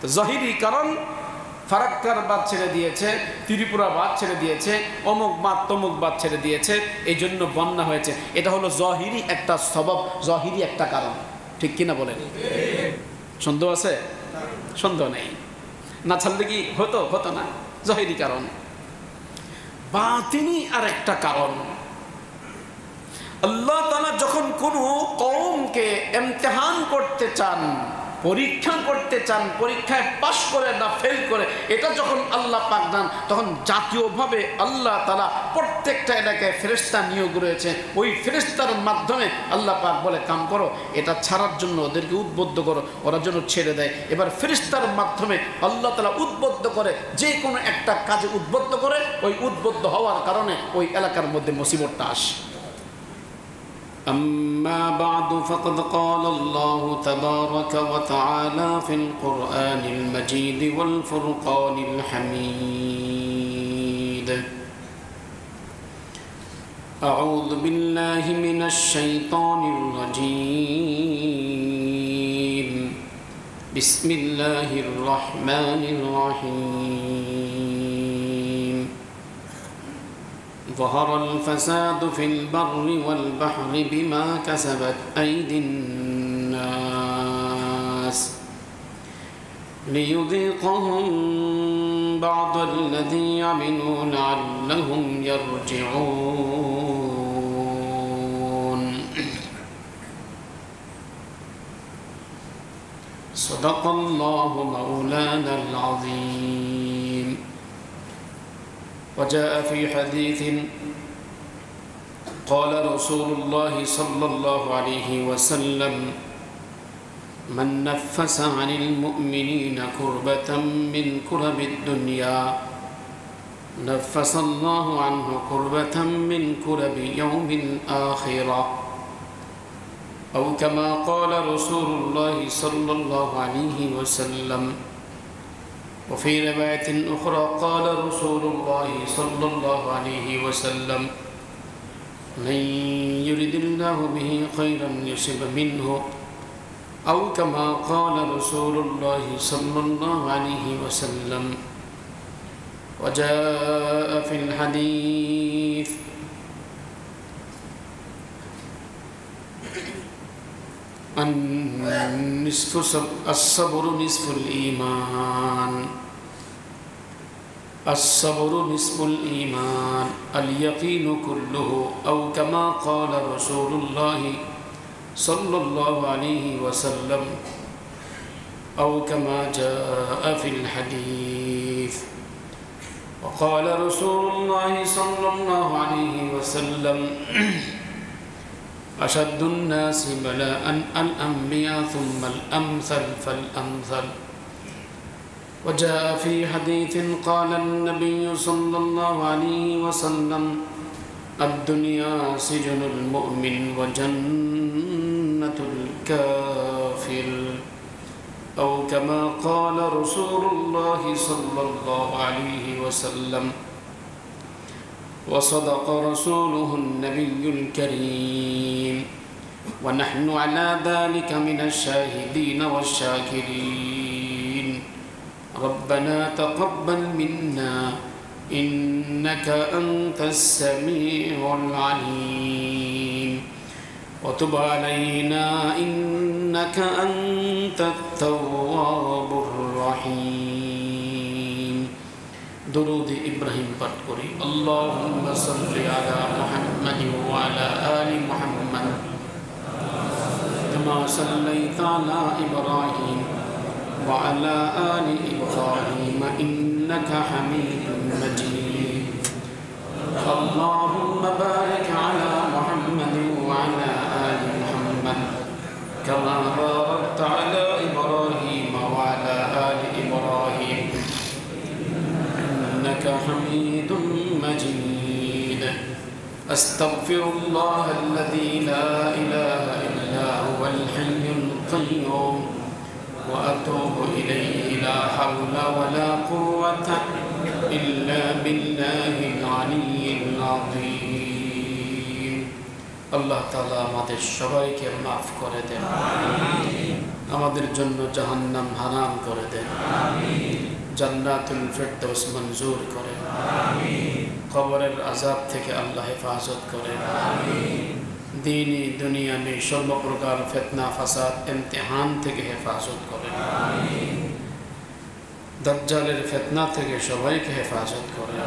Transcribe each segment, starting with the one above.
তো জহিরি কারণ ফারাক্কার বাদ ছেড়ে দিয়েছে, ত্রিপুরা বাদ ছেড়ে দিয়েছে, অমুক বাদ তমুক বাদ ছেড়ে দিয়েছে, এই জন্য বন্যা হয়েছে। এটা হলো জহিরি একটা সবব, জহিরি একটা কারণ। ঠিক কিনা বলেন? সন্দেহ আছে? সন্দেহ নেই। না ছাড়লে কি হতো? হতো না। জহিরি কারণ। বাতিনি আর একটা কারণ। আল্লাহ তাআলা যখন কোনো কওমকে ইমতিহান করতে চান, পরীক্ষা করতে চান, পরীক্ষায় পাশ করে না ফেল করে, এটা যখন আল্লাহ পাক দেন, তখন জাতীয়ভাবে আল্লাহ তাআলা প্রত্যেকটা এলাকায় ফেরেশতা নিয়োগ রয়েছে। ওই ফেরেশতার মাধ্যমে আল্লাহ পাক বলে কাম করো, এটা ছাড়ার জন্য ওদেরকে উদ্বুদ্ধ করো, ওরা যেন ছেড়ে দেয়। এবার ফেরেশতার মাধ্যমে আল্লাহ তাআলা উদ্বুদ্ধ করে, যে কোনো একটা কাজে উদ্বুদ্ধ করে, ওই উদ্বুদ্ধ হওয়ার কারণে ওই এলাকার মধ্যে মুসিবতটা আসে। أما بعد فقد قال الله تبارك وتعالى في القرآن المجيد والفرقان الحميد أعوذ بالله من الشيطان الرجيم بسم الله الرحمن الرحيم ظهر الفساد في البر والبحر بما كسبت أيدي الناس ليذيقهم بعض الذي عملوا لعلهم يرجعون صدق الله مولانا العظيم. وجاء في حديث قال رسول الله صلى الله عليه وسلم من نفس عن المؤمنين كربة من كرب الدنيا نفس الله عنه كربة من كرب يوم الآخرة أو كما قال رسول الله صلى الله عليه وسلم. وفي رواية أخرى قال رسول الله صلى الله عليه وسلم من يرد الله به خيرا يصب منه أو كما قال رسول الله صلى الله عليه وسلم. وجاء في الحديث الصبر نصف الإيمان الصبر نصف الإيمان اليقين كله أو كما قال رسول الله صلى الله عليه وسلم أو كما جاء في الحديث. وقال رسول الله صلى الله عليه وسلم أشد الناس بلاء الأنبياء ثم الأمثل فالأمثل. وجاء في حديث قال النبي صلى الله عليه وسلم الدنيا سجن المؤمن وجنة الكافر أو كما قال رسول الله صلى الله عليه وسلم. وصدق رسوله النبي الكريم ونحن على ذلك من الشاهدين والشاكرين. ربنا تقبل منا إنك أنت السميع العليم وتب علينا إنك أنت التواب الرحيم. درود إبراهيم পাঠ করি। اللهم صل على محمد وعلى آل محمد كما صليت على إبراهيم وعلى آل إبراهيم إنك حميد مجيد. اللهم بارك على محمد وعلى آل محمد كما باركت على إبراهيم وعلى آل إبراهيم إنك حميد مجيد. أستغفر الله الذي لا إله إلا هو الحي القيوم وأتوب إليه لا حول ولا قوة إلا بالله العلي العظيم. الله تعالى আমাদের সবাইকে মাফ করে দেন। আমাদের জন্য জাহান্নাম হারাম করে দেন, জান্নাতুল ফিরদৌস মঞ্জুর করেন, কবরের আযাব থেকে আল্লাহ হেফাজত করেন, দীনি দুনিয়াবি সর্বপ্রকার ফিতনা ফাসাদ ইমতিহান থেকে হেফাজত করেন, দাজ্জালের ফিতনা থেকে সবাইকে হেফাজত করেন,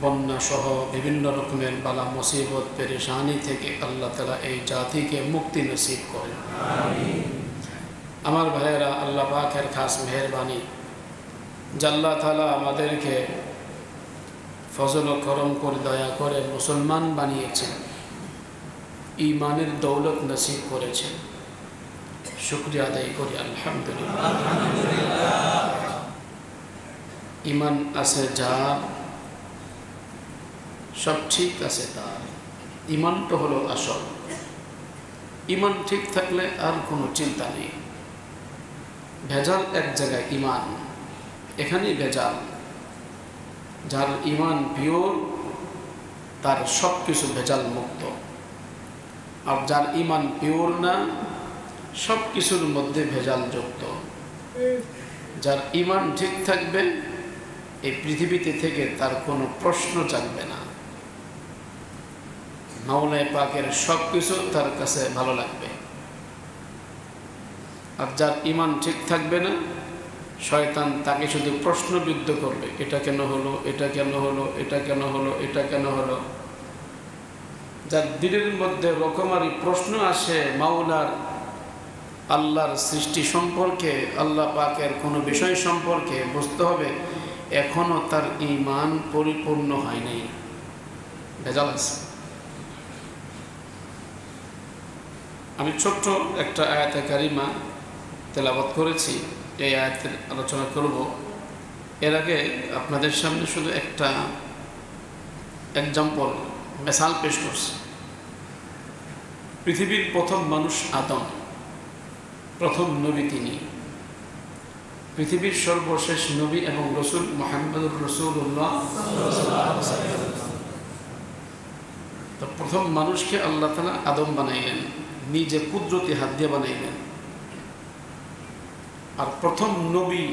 বন্যা সহ বিভিন্ন রকমের বালা মুসিবত পেরেশানি থেকে আল্লাহ তাআলা এই জাতিকে মুক্তি নসিব করেন। আমার ভাইয়েরা, আল্লাহ পাকের খাস মেহেরবানি যে আল্লাহ তাআলা আমাদেরকে ফজল ও করম করে দয়া করে মুসলমান বানিয়েছেন, ঈমানের দৌলত নসিব করেছেন। শুকরিয়া আদায় করি আলহামদুলিল্লাহ। ঈমান আছে যার, সব ঠিক আছে তার। ঈমানটা হলো আসল। ঈমান ঠিক থাকলে আর কোনো চিন্তা নেই। ভেজাল এক জায়গায় ঈমান, এখানেই ভেজাল। যার ঈমান পিওর তার সব কিছু ভেজাল মুক্ত, আর যার ঈমান পিওর না সব কিছুর মধ্যে ভেজাল যুক্ত। যার ঈমান ঠিক থাকবে এই পৃথিবীতে থেকে তার কোনো প্রশ্ন জাগবে না। মাওলানা পাকের সব কিছু তার কাছে ভালো লাগবে। আর যার ঈমান ঠিক থাকবে না, শয়তান তাকে শুধু প্রশ্নবিদ্ধ করবে, এটা কেন হলো, এটা কেন হলো, এটা কেন হলো, এটা কেন হলো। যার দিলের মধ্যে রকমারি প্রশ্ন আসে মাওলার, আল্লাহর সৃষ্টি সম্পর্কে, আল্লাহ পাকের কোনো বিষয় সম্পর্কে, বুঝতে হবে এখনো তার ঈমান পরিপূর্ণ হয় নাই, ভেজাল আছে। আমি ছোট্ট একটা আয়াতে কারিমা তেলাওয়াত করেছি, এই আয়াতের আলোচনা করব। এর আগে আপনাদের সামনে শুধু একটা এক্সাম্পল, মিসাল পেশ করছি। পৃথিবীর প্রথম মানুষ আদম, প্রথম নবী তিনি। পৃথিবীর সর্বশেষ নবী এবং রসুল মুহাম্মদুর রাসূলুল্লাহ। তো প্রথম মানুষকে আল্লাহ তাআলা আদম বানাইলেন, নিজে কুদরতি হাত দিয়ে বানাইলেন। আর প্রথম নবী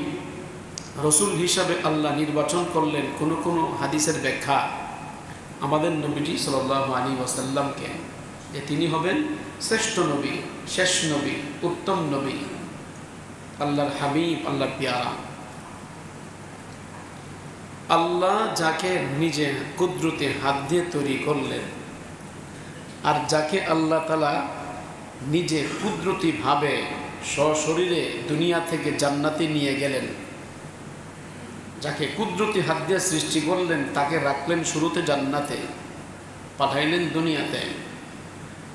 রসুল হিসাবে আল্লাহ নির্বাচন করলেন কোনো কোনো হাদিসের ব্যাখ্যা আমাদের নবীজি সাল্লাল্লাহু আলাইহি ওয়াসাল্লামকে, যে তিনি হবেন শ্রেষ্ঠ নবী, শেষ নবী, উত্তম নবী, আল্লাহর হাবিব, আল্লাহর পেয়ারা। আল্লাহ যাকে নিজে কুদরতি হাত দিয়ে তৈরি করলেন, আর যাকে আল্লাহ তাআলা নিজে কুদরতিভাবে সশরীরে দুনিয়া থেকে জান্নাতে নিয়ে গেলেন, যাকে কুদরতি হাত দিয়ে সৃষ্টি করলেন তাকে রাখলেন শুরুতে জান্নাতে, পাঠাইলেন দুনিয়াতে।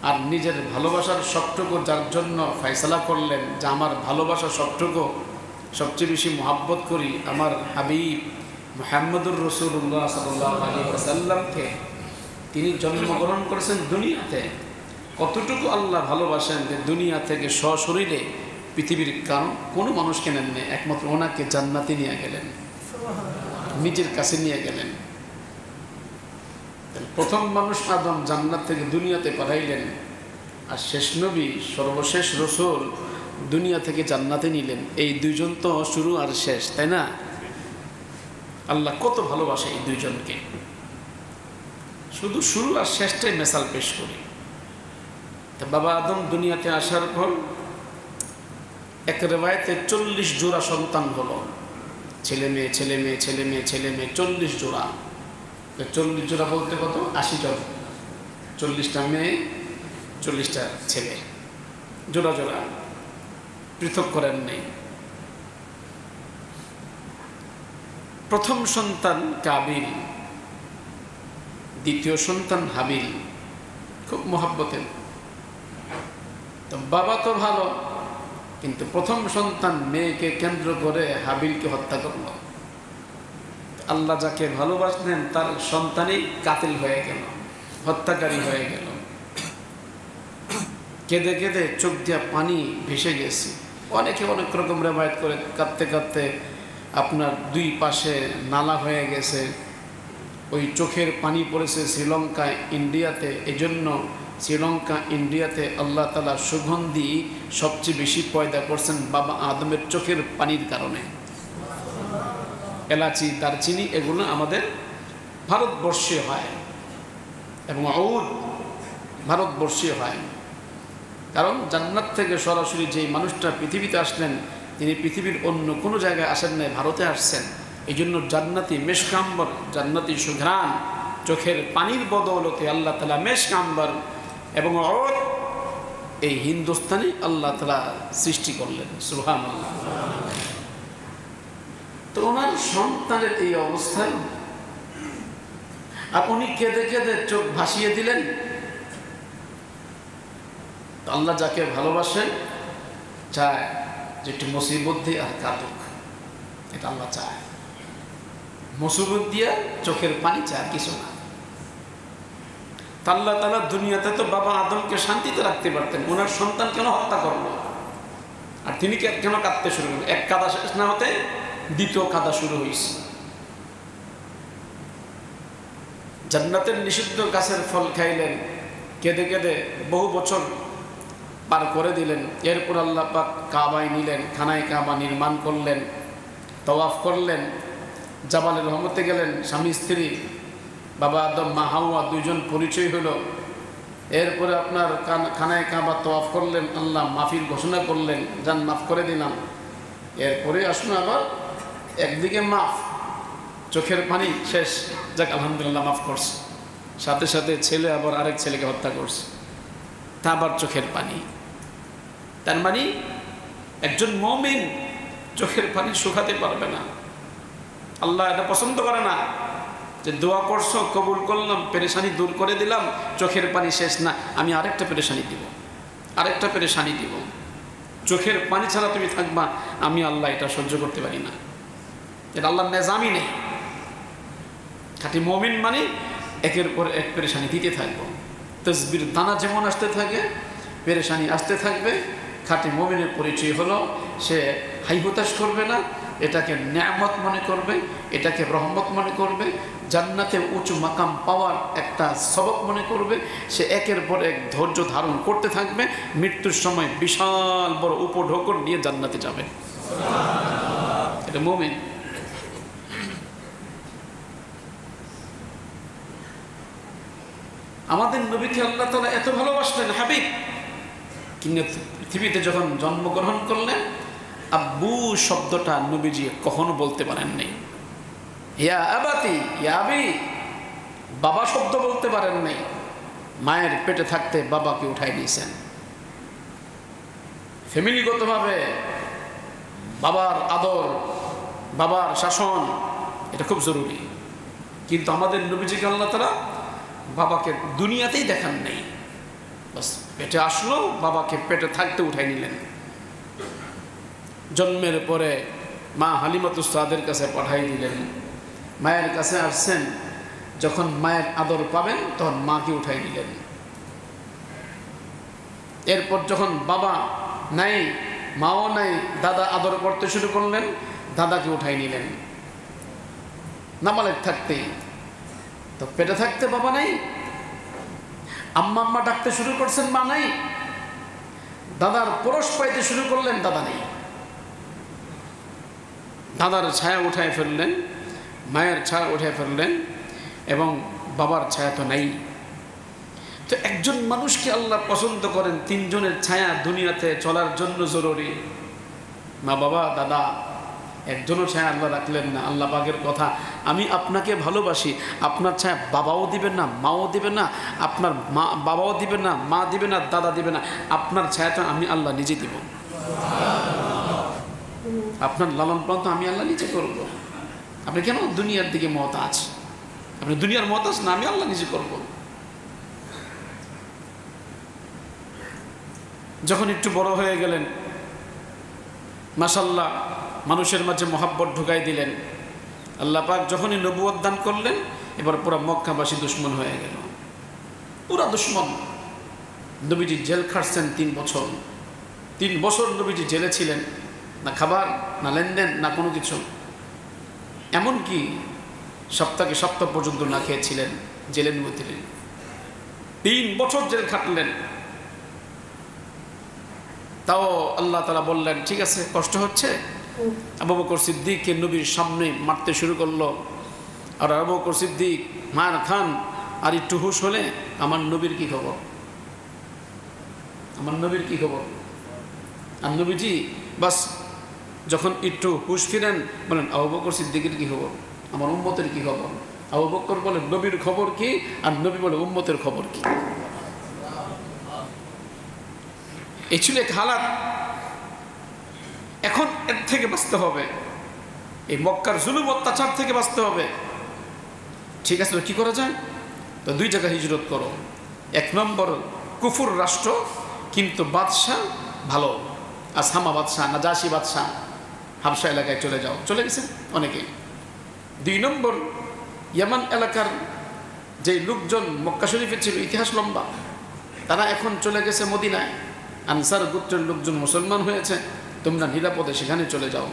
আর নিজের ভালোবাসার সবটুকু যার জন্য ফয়সালা করলেন যে আমার ভালোবাসা সবটুকু সবচেয়ে বেশি মহাব্বত করি আমার হাবিব মুহাম্মদুর রাসূলুল্লাহ সাল্লাল্লাহু আলাইহি ওয়াসাল্লামকে, তিনি জন্মগ্রহণ করেছেন দুনিয়াতে। কতটুকু আল্লাহ ভালোবাসেন যে দুনিয়া থেকে সশরীরে পৃথিবীর কোনো মানুষকে নেননি, একমাত্র ওনাকে জান্নাতে নিয়ে গেলেন, নিজের কাছে নিয়ে গেলেন। প্রথম মানুষ আদম জান্নাত থেকে দুনিয়াতে পাঠাইলেন, আর শেষ নবী সর্বশেষ রসুল দুনিয়া থেকে জান্নাতে নিলেন। এই দুইজন তো শুরু আর শেষ, তাই না? আল্লাহ কত ভালোবাসে এই দুইজনকে। শুধু শুরু আর শেষটাই মেসাল পেশ করি। তা বাবা আদম দুনিয়াতে আসার পর এক রেওয়ায়েতে 40 জোড়া সন্তান হলো, ছেলে মেয়ে ছেলে মেয়ে ছেলে মেয়ে ছেলে মেয়ে 40 জোড়া। 40 জোড়া বলতে কত? 80 জন, 40টা মেয়ে 40টা ছেলে, জোড়া জোড়া, পৃথক করেন নেই। প্রথম সন্তান কাবিল, দ্বিতীয় সন্তান হাবিল, খুব মহব্বতের। তো বাবা তো ভালো, কিন্তু প্রথম সন্তান মেয়েকে কেন্দ্র করে হাবিলকে হত্যা করল। আল্লাহ যাকে ভালোবাসলেন তার সন্তানই কাতিল হয়ে গেল, হত্যাকারী হয়ে গেল। কেঁদে কেঁদে চোখ দিয়া পানি ভেসে গেছে। অনেকে অনেক রকম রেবায়েত করে, কাঁদতে কাঁদতে আপনার দুই পাশে নালা হয়ে গেছে, ওই চোখের পানি পড়েছে শ্রীলঙ্কায়, ইন্ডিয়াতে। এই জন্য শ্রীলঙ্কা, ইন্ডিয়াতে আল্লাহ তাআলা সুগন্ধি সবচেয়ে বেশি পয়দা করছেন বাবা আদমের চোখের পানির কারণে। এলাচি, দারচিনি এগুলো আমাদের ভারতবর্ষে হয় এবং ঔদ ভারতবর্ষে হয়। কারণ জান্নাত থেকে সরাসরি যেই মানুষটা পৃথিবীতে আসলেন, তিনি পৃথিবীর অন্য কোনো জায়গায় আসেন নাই, ভারতে আসছেন। এই জন্য জান্নাতি মেশকাম্বর, জান্নাতি সুঘ্রাণ চোখের পানির বদৌলতে আল্লাহ তাআলা মেশকাম্বর এবং ঔদ এই হিন্দুস্তানি আল্লাহ তাআলা সৃষ্টি করলেন। সুবহানাল্লাহ। তো ওনার সন্তানের এই অবস্থায় আর উনি কেঁদে কেঁদে চোখ ভাসিয়ে দিলেন। আল্লাহ যাকে ভালোবাসেন চায় যে একটু মুসিবত দিয়ে আর কাঁদুক, এটা আল্লাহ চায়। মুসিবত দিয়ে চোখের পানি চায়, কিছু না। আল্লাহ তাআলা দুনিয়াতে তো বাবা আদমকে শান্তিতে রাখতে পারতেন, ওনার সন্তান কেন হত্যা করলো? আর তিনি কেন কাঁদতে শুরু করলেন? এক কাদা শেষ না হতে দ্বিতীয় কাদা শুরু হয়েছে। জান্নাতের নিষিদ্ধ গাছের ফল খাইলেন, কেঁদে কেঁদে বহু বছর পার করে দিলেন। এরপর আল্লাহ পাক কাবায় নিলেন, খানায় কাবা নির্মাণ করলেন, তওয়াফ করলেন, জাবালের রহমতে গেলেন, স্বামী স্ত্রী বাবা আদম মা হাওয়া দুইজন পরিচয় হলো। এরপরে আপনার খানায় কাবা তওয়াফ করলেন, আল্লাহ মাফির ঘোষণা করলেন, যান মাফ করে দিলাম। এরপরে আসুন আবার একদিকে মাফ, চোখের পানি শেষ, যাক আলহামদুলিল্লাহ মাফ করছে। সাথে সাথে ছেলে আবার আরেক ছেলেকে হত্যা করছে, তা আবার চোখের পানি। তার মানে একজন মুমিন চোখের পানি শুকাতে পারবে না। আল্লাহ এটা পছন্দ করে না যে দোয়া করছো, কবুল করলাম, পেরেশানি দূর করে দিলাম, চোখের পানি শেষ না, আমি আরেকটা পেরেশানি দিব, আরেকটা পেরেশানি দিব। চোখের পানি ছাড়া তুমি থাকবা, আমি আল্লাহ এটা সহ্য করতে পারি না। এটা আল্লাহর নিজামই নেই। খাঁটি মুমিন মানে একের পর এক পেরেশানি দিতে থাকবো। তসবির দানা যেমন আসতে থাকে, পেরেশানি আসতে থাকবে। খাঁটি মুমিনের পরিচয় হলো সে হাই হতাশ করবে না, এটাকে নেয়ামত মনে করবে, এটাকে রহমত মনে করবে, জান্নাতে উঁচু মাকাম পাওয়ার একটা সবক মনে করবে। সে একের পর এক ধৈর্য ধারণ করতে থাকবে, মৃত্যুর সময় বিশাল বড় উপঢৌকন নিয়ে জান্নাতে যাবে। এটা মুমিন। আমাদের নবীকে আল্লাহ তাআলা এত ভালোবাসলেন হাবিব, কিন্তু পৃথিবীতে যখন জন্মগ্রহণ করলেন, আব্বু শব্দটা নবীজি কখনো বলতে পারেন নাই। ইয়া আবাতি, ইয়া আবি, বাবা শব্দ বলতে পারেন নাই। মায়ের পেটে থাকতে বাবাকে উঠাই দিয়েছেন। ফ্যামিলিগতভাবে বাবার আদর, বাবার শাসন, এটা খুব জরুরি। কিন্তু আমাদের নবীজিকে আল্লাহ তাআলা বাবাকে দুনিয়াতেই দেখান নেই, বাস পেটে আসলো, বাবাকে পেটে থাকতে উঠাই নিলেন। জন্মের পরে মা হালিমাতুস সাদের কাছে পাঠাই দিলেন। মায়ের কাছে আসছেন, যখন মায়ের আদর পাবেন তখন মাকে উঠাই দিলেন। এরপর যখন বাবা নাই, মাও নাই, দাদা আদর করতে শুরু করলেন, দাদাকে উঠাই নিলেন। নাবালেগ থাকতেই তো পেটে থাকতে বাবা নাই, আম্মা আম্মা ডাকতে শুরু করছেন, মা নাই। দাদার পরশ পাইতে শুরু করলেন, দাদা নেই। দাদার ছায়া উঠায় ফেললেন, মায়ের ছায়া উঠায় ফেললেন, এবং বাবার ছায়া তো নাই। তো একজন মানুষকে আল্লাহ পছন্দ করেন, তিনজনের ছায়া দুনিয়াতে চলার জন্য জরুরি। মা, বাবা, দাদা, একজনও ছায়া আল্লাহ রাখলেন না। আল্লাহ পাকের কথা, আমি আপনাকে ভালোবাসি, আপনার ছায়া বাবাও দিবেন না, মাও দিবেন না, আপনার মা বাবাও দিবেন না, মা দিবে না, দাদা দিবে না, আপনার ছায়াটা আমি আল্লাহ নিজে দিব। আপনার লালন পালন তো আমি আল্লাহ নিজে করব। আপনি কেন দুনিয়ার দিকে মহতাজ? আপনি দুনিয়ার মহতাজ না, আমি আল্লাহ নিজে করব। যখন একটু বড় হয়ে গেলেন, মাশাআল্লাহ মানুষের মাঝে মহাব্বত ঢুকাই দিলেন। আল্লাহ পাক যখনই নবুয়ত দান করলেন, এবার পুরো মক্কাবাসী দুশ্মন হয়ে গেল, পুরা দুশ্মন। নবীজি জেল খাটছেন 3 বছর। 3 বছর নবীজি জেলে ছিলেন, না খাবার, না লেনদেন, না কোনো কিছু। এমনকি সপ্তাহে সপ্তাহ পর্যন্ত না খেয়েছিলেন জেলের মধ্যে। 3 বছর জেল খাটলেন। তাও আল্লাহ তাআলা বললেন ঠিক আছে কষ্ট হচ্ছে। আবু বকর সিদ্দিককে নবীর সামনে মারতে শুরু করলো। আর আবু বকর সিদ্দিক মার খান আর একটু হুঁশ হলে আমার নবীর কি খবর, আমার নবীর কি খবর। আর নবীজি বাস যখন একটু হুঁশ ফিরেন বলেন আবু বকর সিদ্দিকের কি খবর, আমার উম্মতের কি খবর। আবু বকর বলেন নবীর খবর কি, আর নবী বলে উম্মতের খবর কি। এই ছিল এক হালাত। এখন এর থেকে বাঁচতে হবে, এই মক্কার জুলুম অত্যাচার থেকে বাঁচতে হবে। ঠিক আছে, কি করা যায়? তো 2 জায়গায় হিজরত করো। 1 নম্বর কুফুর রাষ্ট্র কিন্তু বাদশাহ ভালো, আসামা বাদশাহ, নাজাসি বাদশাহ, হাবশা এলাকায় চলে যাও, চলে গেছেন অনেকেই। 2 নম্বর ইয়ামান এলাকার যে লোকজন মক্কা শরীফে ছিল, ইতিহাস লম্বা, তারা এখন চলে গেছে মদিনায়। আনসার গোত্রের লোকজন মুসলমান হয়েছে, তোমরা নিরাপদে সেখানে চলে যাও।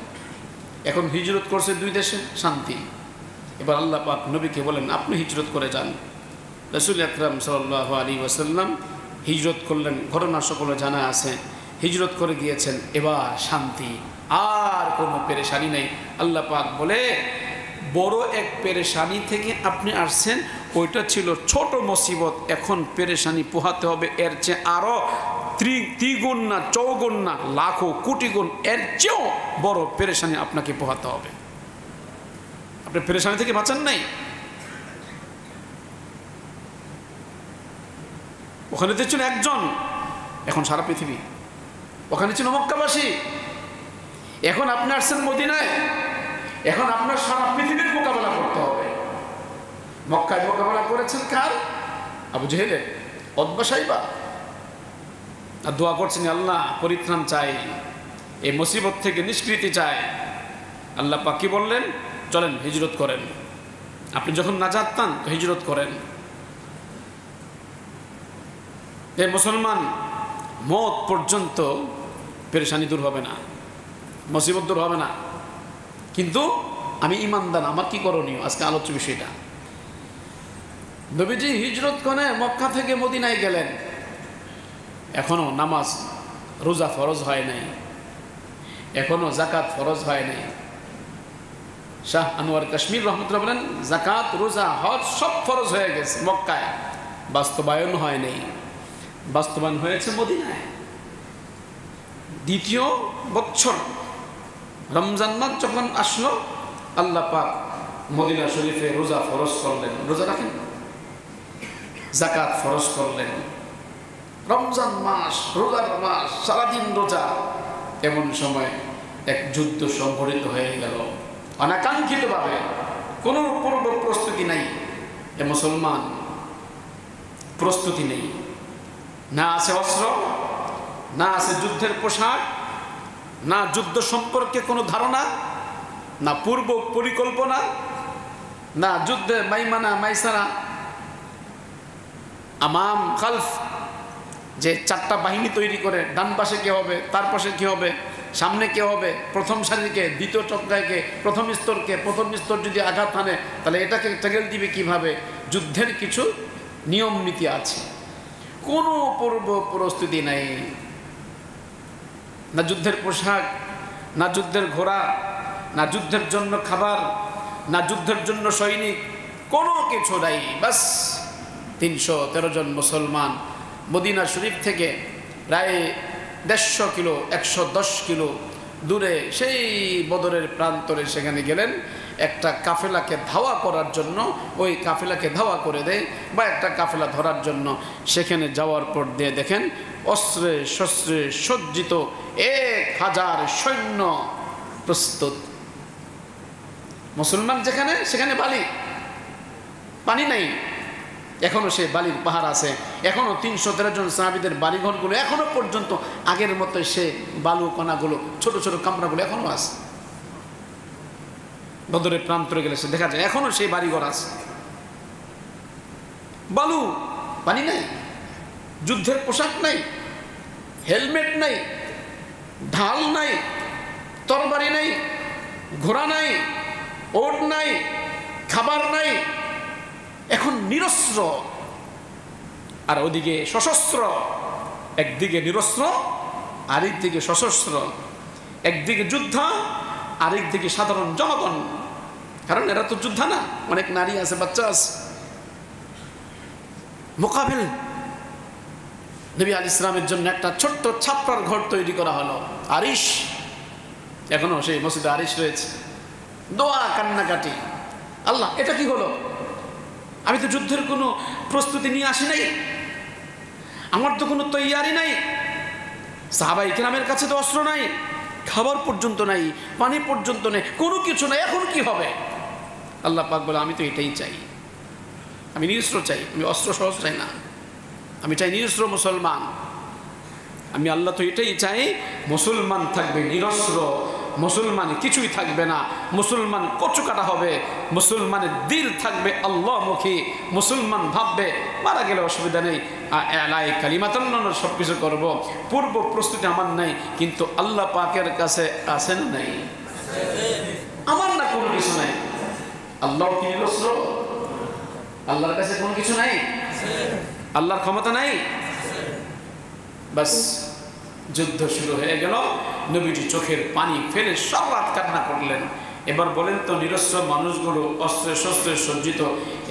এখন হিজরত করছে 2 দেশে, শান্তি। এবার আল্লাহ পাক নবীকে বলেন আপনি হিজরত করে যান। রাসূল আকরাম সাল্লাল্লাহু আলাইহি ওয়াসাল্লাম হিজরত করলেন, ঘটনা সকলে জানা আছে। হিজরত করে গিয়েছেন, এবার শান্তি, আর কোনো পেরেশানি নেই। আল্লাহ পাক বলে বড় এক পেরেশানি থেকে আপনি আসছেন, ওইটা ছিল ছোট মুসিবত, এখন পেরেশানি পোহাতে হবে এর চেয়ে আরো ত্রিগুণ না চৌগুণ না লাখো কোটি গুণ, এর চেয়েও বড় পেরেশানি আপনাকে পোহাতে হবে। আপনি পেরেশানি থেকে বাঁচান নাই। ওখানে তো ছিল একজন, এখন সারা পৃথিবী। ওখানে ছিল মক্কাবাসী, এখন আপনি আসছেন মদিনায়, এখন আপনার সারা পৃথিবীর মোকাবেলা করতে হবে। মক্কায় মোকাবেলা করেছেন কার? আবু জেহেলের, উতবা সাইবা। আর দোয়া করছেন আল্লাহ পরিত্রাণ চাই, এই মুসিবত থেকে নিষ্কৃতি চাই। আল্লাহ পাক কি বললেন? চলেন হিজরত করেন। আপনি যখন নাজাত পান তো হিজরত করেন। এই মুসলমান মত পর্যন্ত পেরেশানি দূর হবে না, মুসিবত দূর হবে না। কিন্তু আমি ইমানদার, আমার কি করণীয়? আজকে আলোচ্য বিষয়টা। নবীজি হিজরত করে মক্কা থেকে মদিনায় গেলেন, এখনো নামাজ রোজা ফরজ হয় নাই, এখনো জাকাত ফরজ হয় নাই। শাহ আনোয়ার কাশ্মীর রহমতুল্লাহ বলেন জাকাত রোজা হজ সব ফরজ হয়ে গেছে মক্কায়, বাস্তবায়ন হয় নাই, বাস্তবায়ন হয়েছে মদিনায়। 2য় বছর রমজান মাস যখন আসলো, আল্লাহ পাক মদিনা শরীফে রোজা ফরজ করলেন, রোজা রাখেন, জাকাত ফরজ করলেন। রমজান মাস, রোজার মাস, সারাদিন রোজা। এমন সময় এক যুদ্ধ সংঘটিত হয়ে গেল অনাকাঙ্ক্ষিতভাবে, কোনো পূর্ব প্রস্তুতি নাই। এ মুসলমান প্রস্তুতি নেই, না আছে অস্ত্র, না আছে যুদ্ধের পোশাক, না যুদ্ধ সম্পর্কে কোনো ধারণা, না পূর্ব পরিকল্পনা, না যুদ্ধে মাইমানা মাইসারা, আমাম খালফ, যে 4টা বাহিনী তৈরি করে, ডান পাশে কে হবে, তার পাশে কে হবে, সামনে কে হবে, প্রথম সারিকে, দ্বিতীয় চক্রায়কে, প্রথম স্তরকে, প্রথম স্তর যদি আঘাত আনে তাহলে এটাকে টেকেল দিবে কিভাবে। যুদ্ধের কিছু নিয়ম নীতি আছে, কোনো পূর্ব প্রস্তুতি নাই। না যুদ্ধের পোশাক, না যুদ্ধের ঘোড়া, না যুদ্ধের জন্য খাবার, না যুদ্ধের জন্য সৈনিক, কোনো কিছু নাই। বাস 313 জন মুসলমান মদিনা শরীফ থেকে প্রায় 150 কিলো 110 কিলো দূরে সেই বদরের প্রান্তরে সেখানে গেলেন একটা কাফেলাকে ধাওয়া করার জন্য। ওই কাফেলাকে ধাওয়া করে দেয় বা একটা কাফেলা ধরার জন্য। সেখানে যাওয়ার পর দিয়ে দেখেন অস্ত্রে শস্ত্রে সজ্জিত 1000 সৈন্য প্রস্তুত। মুসলমান যেখানে, সেখানে বালি, পানি নাই, এখনো সে বালির পাহাড় আছে। এখনো 313 জন সাহাবীদের বাড়িঘরগুলো এখনো পর্যন্ত আগের মতো সে বালু কণাগুলো, ছোট ছোট কামরাগুলো এখনো আছে। বদরের প্রান্তরে গেলে সে দেখা যায় এখনো সেই বাড়িঘর আছে, বালু, পানি নাই, যুদ্ধের পোশাক নাই, হেলমেট নাই, ঢাল নাই, তরবারি নাই, ঘোড়া নাই, ওট নাই, খাবার নাই, এখন নিরস্ত্র। আর ওদিকে সশস্ত্র, একদিকে নিরস্ত্র, আরেকদিকে সশস্ত্র, একদিকে যোদ্ধা, আরেকদিকে সাধারণ জনগণ। কারণ এরা তো যোদ্ধা না, অনেক নারী আছে, বাচ্চা আছে। মোকাবেল নবী আলাইহিস সালামের জন্য একটা ছোট্ট ছাপড়ার ঘর তৈরি করা হলো, আরিশ, এখনো সেই মসজিদে আরিশ রয়েছে। দোয়া, কান্নাকাটি, আল্লাহ এটা কি হলো? আমি তো যুদ্ধের কোনো প্রস্তুতি নিয়ে আসি নাই, আমার তো কোনো তৈয়ারি নাই, সাহাবায়ে কেরামের কাছে তো অস্ত্র নাই, খাবার পর্যন্ত নাই, পানি পর্যন্ত নেই, কোনো কিছু নাই, এখন কি হবে? আল্লাহ পাক বলে আমি তো এটাই চাই, আমি নিরস্ত্র চাই, আমি অস্ত্র সহজ চাই না, আমি চাই নিরস্ত্র মুসলমান। আমি আল্লাহ তো এটাই চাই, মুসলমান থাকবে নিরস্ত্র, মুসলমান কিছুই থাকবে না, মুসলমান কচুকাটা হবে, মুসলমানের দিল থাকবে আল্লাহমুখী, মুসলমান ভাববে মারা গেলে অসুবিধা নেই, এলাই কালিমাতুল্লাহ সব কিছু করবো, পূর্ব প্রস্তুতি আমার নাই, কিন্তু আল্লাহ পাকের কাছে আছে না নাই? আমার না কোনো কিছু নাই, আল্লাহ কি নিরস্ত্র? আল্লাহর কাছে কোনো কিছু নাই? আল্লাহর ক্ষমতা নাই? বাস যুদ্ধ শুরু হয়ে গেল। নবীজি চোখের পানি ফেলে সব রাত কান্না করলেন। এবার বলেন তো, নিরস্ত্র মানুষগুলো অস্ত্রে শস্ত্রে সজ্জিত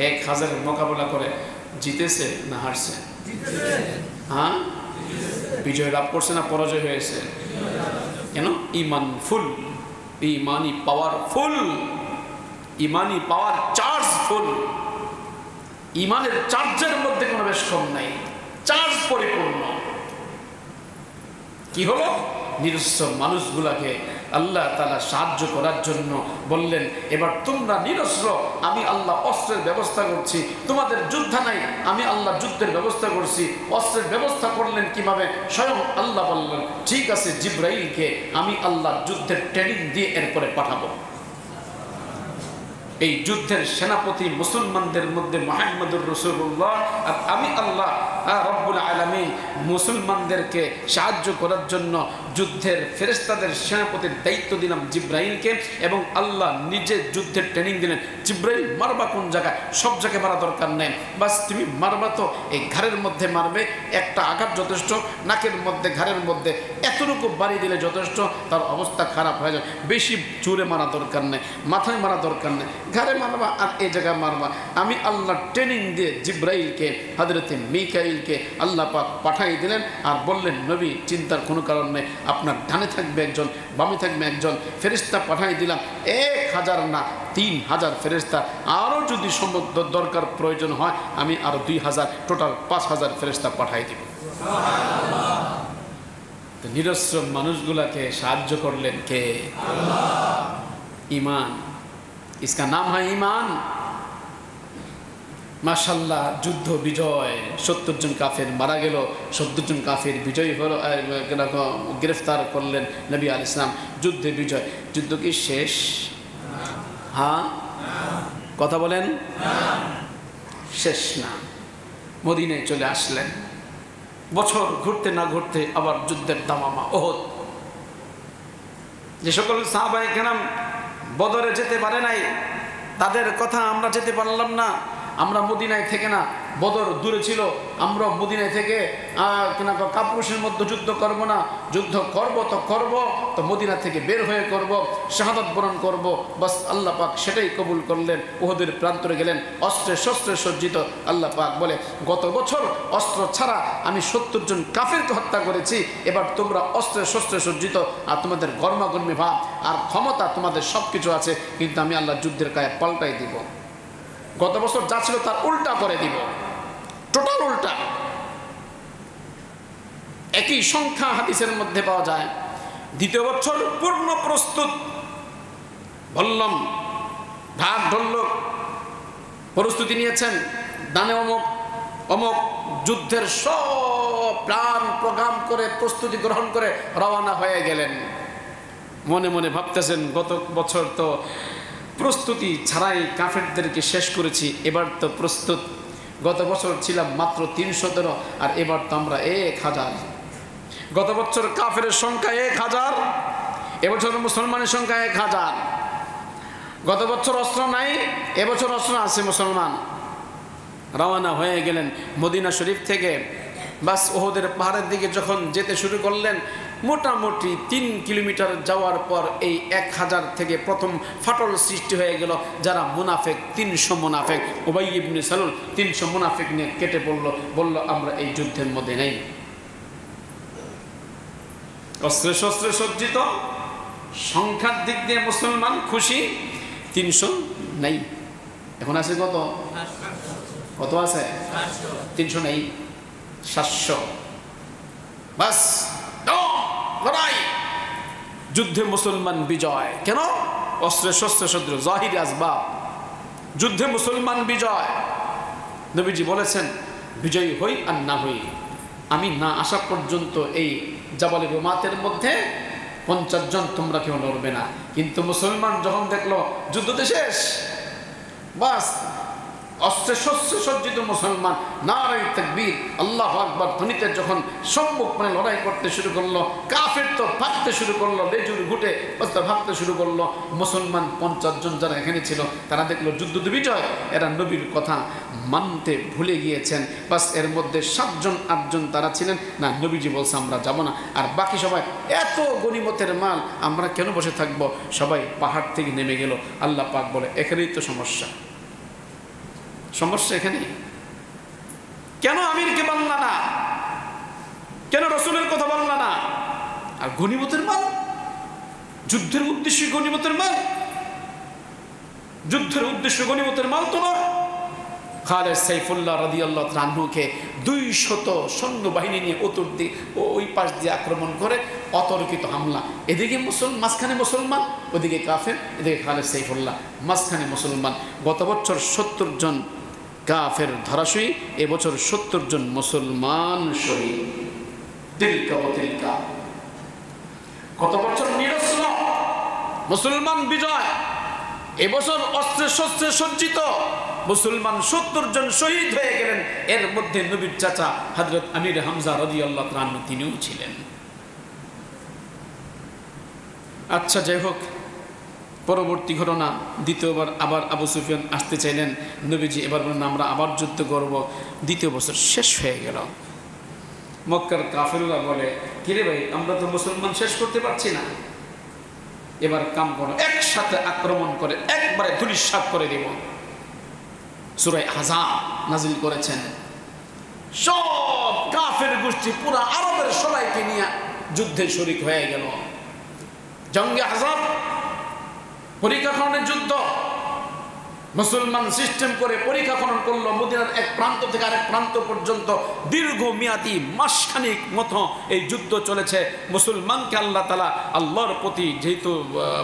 1000 মোকাবেলা করে জিতেছে না হারছে? হ্যাঁ, বিজয় লাভ করছে না পরাজয় হয়েছে? কেন? ইমান ফুল, ইমানি পাওয়ার ফুল, ইমানি পাওয়ার চার্জ ফুল, ইমানের চার্জের মধ্যে কোনো বেশ কম নাই, চার্জ পরিপূর্ণ। কি হলো? নিরস্ত্র মানুষগুলাকে আল্লাহ তাআলা সাহায্য করার জন্য বললেন, এবার তোমরা নিরস্ত্র, আমি আল্লাহ অস্ত্রের ব্যবস্থা করছি, তোমাদের যুদ্ধ নাই, আমি আল্লাহ যুদ্ধের ব্যবস্থা করছি। অস্ত্রের ব্যবস্থা করলেন কিভাবে? স্বয়ং আল্লাহ বললেন, ঠিক আছে, জিব্রাইলকে আমি আল্লাহ যুদ্ধের ট্রেনিং দিয়ে এরপরে পাঠাবো। এই যুদ্ধের সেনাপতি মুসলমানদের মধ্যে মুহাম্মদুর রাসূলুল্লাহ, আর আমি আল্লাহ রব্বুল আলামিন মুসলমানদেরকে সাহায্য করার জন্য যুদ্ধের ফেরেশতাদের সেনাপতির দায়িত্ব দিলাম জিব্রাইলকে, এবং আল্লাহ নিজে যুদ্ধের ট্রেনিং দিলেন। জিব্রাইল, মারবা কোন জায়গায়? সব জায়গায় মারা দরকার নেই, বাস তুমি মারবা তো এই ঘাড়ের মধ্যে মারবে, একটা আঘাত যথেষ্ট, নাকের মধ্যে, ঘাড়ের মধ্যে এতটুকু বাড়ি দিলে যথেষ্ট, তার অবস্থা খারাপ হয়ে যায়। বেশি জোরে মারা দরকার নেই, মাথায় মারা দরকার নেই, ঘাড়ে মারবা আর এই জায়গায় মারবা। আমি আল্লাহ ট্রেনিং দিয়ে জিব্রাইলকে, হযরতে মিকাইলকে আল্লাহ পাক পাঠাই দিলেন, আর বললেন, নবী চিন্তার কোনো কারণ নেই, আপনার ডানে থাকবে একজন, বামে থাকবে একজন, ফেরেশতা পাঠাই দিলাম 1000 না 3000 ফেরেশতা, আরও যদি দরকার প্রয়োজন হয় আমি আরও 2000, টোটাল 5000 ফেরেশতা পাঠাই দিব। তো নিরস্ত্র মানুষগুলাকে সাহায্য করলেন কে? আল্লাহ। ঈমান, इसका नाम है ईमान। মাশাআল্লাহ, যুদ্ধ বিজয়, 70 জন কাফের মারা গেল, 70 জন কাফের বিজয় হলো, গ্রেফতার করলেন নবী আলাইহিস সালাম, যুদ্ধে বিজয়। যুদ্ধ কি শেষ? হ্যাঁ, কথা বলেন, শেষ না। মদিনায় চলে আসলেন, বছর ঘুরতে না ঘুরতে আবার যুদ্ধের দামামা ওহদ। যে সকল সাহাবায়ে কেরাম বদরে যেতে পারে নাই, তাদের কথা আমরা যেতে পারলাম না, আমরা মদিনায় থেকে না, বদর দূরে ছিল, আমরা মদিনায় থেকে কাপুরুষের মধ্যে যুদ্ধ করব না, যুদ্ধ করব তো করব তো মদিনা থেকে বের হয়ে করব, শাহাদাত বরণ করব। বাস আল্লাহ পাক সেটাই কবুল করলেন। উহুদের প্রান্তরে গেলেন, অস্ত্রে শস্ত্রে সজ্জিত। আল্লাহ পাক বলে, গত বছর অস্ত্র ছাড়া আমি 70 জন কাফেরকে হত্যা করেছি, এবার তোমরা অস্ত্রে শস্ত্রে সজ্জিত, আর তোমাদের গর্মাগর্মি ভাব আর ক্ষমতা, তোমাদের সব কিছু আছে, কিন্তু আমি আল্লাহ যুদ্ধের কায়ে পাল্টাই দিব। গত বছর যা ছিল তার উল্টা করে দিব, টোটাল উল্টা। একই সংখ্যা হাদিসের মধ্যে পাওয়া যায়। দ্বিতীয় বছর পূর্ণ প্রস্তুত, বললাম ঢাক ঢোলক প্রস্তুতি নিয়েছেন, দানে অমুক অমুক যুদ্ধের সব প্ল্যান প্রোগ্রাম করে প্রস্তুতি গ্রহণ করে রওনা হয়ে গেলেন। মনে মনে ভাবতেছেন, গত বছর তো প্রস্তুতি ছাড়াই কাফেরদেরকে শেষ করেছি, এবার তো প্রস্তুত। গত বছর ছিলাম মাত্র 300, আর এবার তো আমরা 1000। গত বছর কাফেরের সংখ্যা 1000, এবছর মুসলমানের সংখ্যা 1000। গত বছর অস্ত্র নাই, এবছর অস্ত্র আছে মুসলমান। রওনা হয়ে গেলেন মদিনা শরীফ থেকে। বাস ওহদের পাহাড়ের দিকে যখন যেতে শুরু করলেন, মোটামুটি 3 কিলোমিটার যাওয়ার পর এই 1000 থেকে প্রথম ফাটল সৃষ্টি হয়ে গেল। যারা মুনাফেক, 300 মুনাফেক, উবাই ইবনে সালুল 300 মুনাফেক নিয়ে কেটে পড়লো, বলল আমরা এই যুদ্ধের মধ্যে নেই। অস্ত্রে শস্ত্রে সজ্জিত, সংখ্যার দিক দিয়ে মুসলমান খুশি, 300 নেই। এখন আছে কত? কত আছে? 300 নেই, 700। বাস লড়াই, যুদ্ধে মুসলমান বিজয়। কেন? অস্ত্রে শস্ত্রে সজ্জিত, জাহিরি আসবাব, যুদ্ধে মুসলমান বিজয়। নবীজি বলেছেন বিজয়ী হই আর না হই, আমি না আসা পর্যন্ত এই জাবালে রুমাতের মধ্যে 50 জন তোমরা কেউ লড়বে না। কিন্তু মুসলমান যখন দেখলো যুদ্ধ শেষ, বাস অস্ত্রে শস্ত্রে সজ্জিত মুসলমান নারায়ে তাকবীর আল্লাহু আকবার ধ্বনিতে যখন সম্মুখ মানে লড়াই করতে শুরু করলো, কাফের তো ভাগতে শুরু করলো, লেজুর ঘুটে ভাগতে শুরু করলো। মুসলমান 50 জন যারা এখানে ছিল তারা দেখলো যুদ্ধ বিজয়, এরা নবীর কথা মানতে ভুলে গিয়েছেন। বাস এর মধ্যে 7 জন 8 জন তারা ছিলেন না, নবীজি বলছে আমরা যাব না। আর বাকি সবাই এত গনিমতের মাল, আমরা কেন বসে থাকবো? সবাই পাহাড় থেকে নেমে গেল। আল্লাহ পাক বলে এখানেই তো সমস্যা, সমস্যা এখানে। কেন আমিরকে বাংলা না? কেন রসুলের কথা বাংলা না? আর গনিমতের মাল, যুদ্ধের উদ্দেশ্য গনিমতের মাল, যুদ্ধের উদ্দেশ্য গনিমতের মাল তো নয়। খালেদ সাইফুল্লাহ রাদিয়াল্লাহু তাআলা আনহুকে 200 সৈন্যবাহিনী নিয়ে ওই পাশ দিয়ে আক্রমণ করে অতর্কিত হামলা। এদিকে মাঝখানে মুসলমান, ওদিকে কাফের, এদিকে খালেদ সাইফুল্লাহ, মাঝখানে মুসলমান। গত বছর 70 জন কাফের ধরাশয়ী, এবছর 70 জন মুসলমান শহীদ। তিলকা গত বছর নিরস্ত্র মুসলমান বিজয়, এবছর অস্ত্রে শস্ত্রে সজ্জিত মুসলমান 70 জন শহীদ হয়ে গেলেন। এর মধ্যে নবীর চাচা হযরত আমির হামজা রাদিয়াল্লাহু তাআলা আনহু তিনিও ছিলেন। আচ্ছা, যাই হোক, পরবর্তী ঘটনা, দ্বিতীয়বার আবার আবু সুফিয়ান আসতে চাইলেন। নবীজি এবার বললেন আমরা আবার যুদ্ধ করব। দ্বিতীয় বছর শেষ হয়ে গেল। মক্কার কাফেররা বলে কিরে ভাই, আমরা তো মুসলমান শেষ করতে পারছি না, এবার কাম করো, একসাথে আক্রমণ করে একবারে ধূলিসাৎ করে দেব। সূরা আহজাব নাজিল করেছেন। সব কাফের গোষ্ঠী পুরা আরবের সবাইকে নিয়ে যুদ্ধে শরীক হয়ে গেল। জঙ্গে আহজাব, পরীক্ষা খননের যুদ্ধ। মুসলমান সিস্টেম করে পরীক্ষা খনন করলো মদিনার এক প্রান্ত থেকে আরেক প্রান্ত পর্যন্ত। দীর্ঘমেয়াদী মাসখানিক মতো এই যুদ্ধ চলেছে। মুসলমানকে আল্লাহ তাআলা, আল্লাহর প্রতি যেহেতু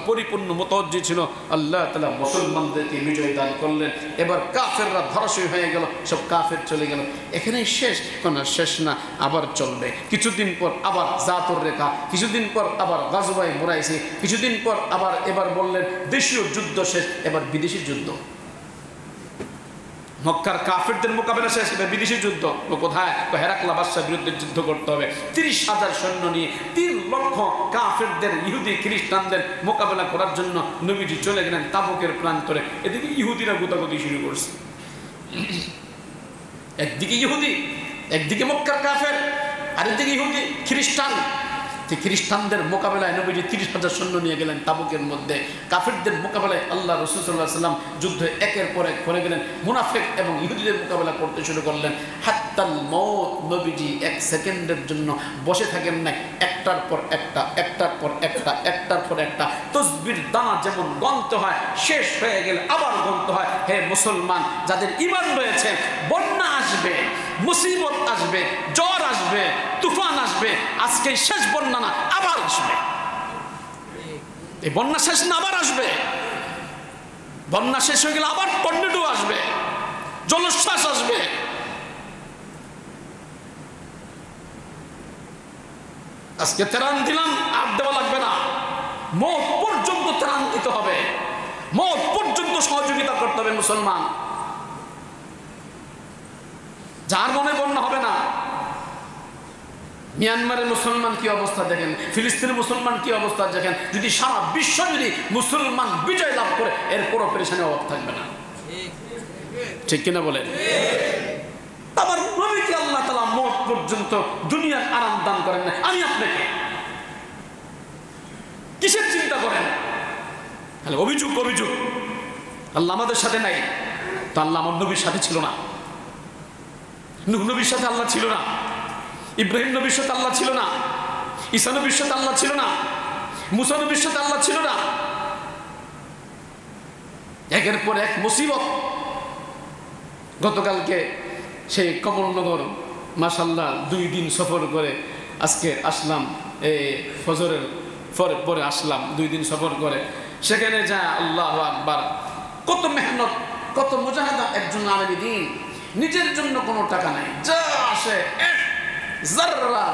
পরিপূর্ণ মুতাওয়াজ্জি ছিল, আল্লাহ তাআলা মুসলমানদেরকে বিজয় দান করলেন। এবার কাফেররা ধরাশয়ী হয়ে গেল, সব কাফের চলে গেল। এখানেই শেষ? কোন শেষ না, আবার চলবে। কিছুদিন পর আবার জাতুর রেখা, কিছুদিন পর আবার গাজওয়ায়ে মুরাইসি, কিছুদিন পর আবার এবার বললেন দেশীয় যুদ্ধ শেষ, এবার বিদেশি যুদ্ধ। মক্কার কাফেরদের মোকাবেলা শেষ, বিদেশি যুদ্ধ। কোথায়? হেরাকলা বাদশার বিরুদ্ধে যুদ্ধ করতে হবে। 30,000 সৈন্য নিয়ে 3 লক্ষ কাফেরদের, ইহুদি খ্রিস্টানদের মোকাবেলা করার জন্য নবীজি চলে গেলেন তাবুকের প্রান্তরে। এদিকে ইহুদিরা গোতাগুতি শুরু করছে। একদিকে ইহুদি, একদিকে মক্কার কাফের, আরেকদিকে ইহুদি খ্রিস্টান। খ্রিস্টানদের মোকাবেলায় নবীজি 30,000 সৈন্য নিয়ে গেলেন তাবুকের মধ্যে। কাফেরদের মোকাবেলায় আল্লাহ রাসূল সাল্লাল্লাহু আলাইহি ওয়াসাল্লাম যুদ্ধে একের পর এক করে গেলেন। মুনাফিক এবং ইহুদিদের মোকাবেলা করতে শুরু করলেন। হাত্তাল মউত, নবীজি 1 সেকেন্ডের জন্য বসে থাকেন না। একটার পর একটা, একটার পর একটা, একটার পর একটা তসবির দানা যেমন গণতে হয়, শেষ হয়ে গেলে আবার গণতে হয়। হে মুসলমান, যাদের ঈমান রয়েছে, বন্যা আসবে, মুসিবত আসবে, জ্বর আসবে, তুফান আসবে, আজকে শেষ বন্যা না, আবার আসবে। এই বন্যা শেষ না, আবার আসবে। বন্যা শেষ হয়ে গেলে আবার টর্নেডো আসবে, জলোচ্ছ্বাস আসবে। আজকে ত্রাণ দিলাম, আর দেওয়া লাগবে না, মওত পর্যন্ত ত্রাণ দিতে হবে, মওত পর্যন্ত সহযোগিতা করতে হবে মুসলমান। যার মনে বন্যা হবে না। মিয়ানমারের মুসলমান কি অবস্থা দেখেন, ফিলিস্তিনের মুসলমান কি অবস্থা দেখেন। যদি সারা বিশ্ব যদি মুসলমান বিজয় লাভ করে, এরপরও পেরেশানি অভাব থাকবে না। ঠিক কিনা বলেন? আমার নবীকে আল্লাহ তাআলা মওত পর্যন্ত দুনিয়ার আরাম দান করেন না। আমি আপনাকে কিসের চিন্তা করেন? তাহলে অভিযোগ আল্লাহ আমাদের সাথে নাই, তো আল্লাহ আমার নবীর সাথে ছিল না? নূহ নবীর সাথে আল্লাহ ছিল না? ইব্রাহিম নবীর সাথে আল্লাহ ছিল না? ঈসা নবীর সাথে আল্লাহ ছিল না? মুসা নবীর সাথে আল্লাহ ছিল না? একের পর এক মুসিবত। গতকালকে সেই কমলনগর মাশাআল্লাহ 2 দিন সফর করে আজকে আসলাম, এই ফজরের পরে আসলাম 2 দিন সফর করে। সেখানে যা আল্লাহু আকবার, কত মেহনত, কত মুজাহাদা একজন আলেম দ্বীন। নিজের জন্য কোনো টাকা নাই, যা আসে এক যাররা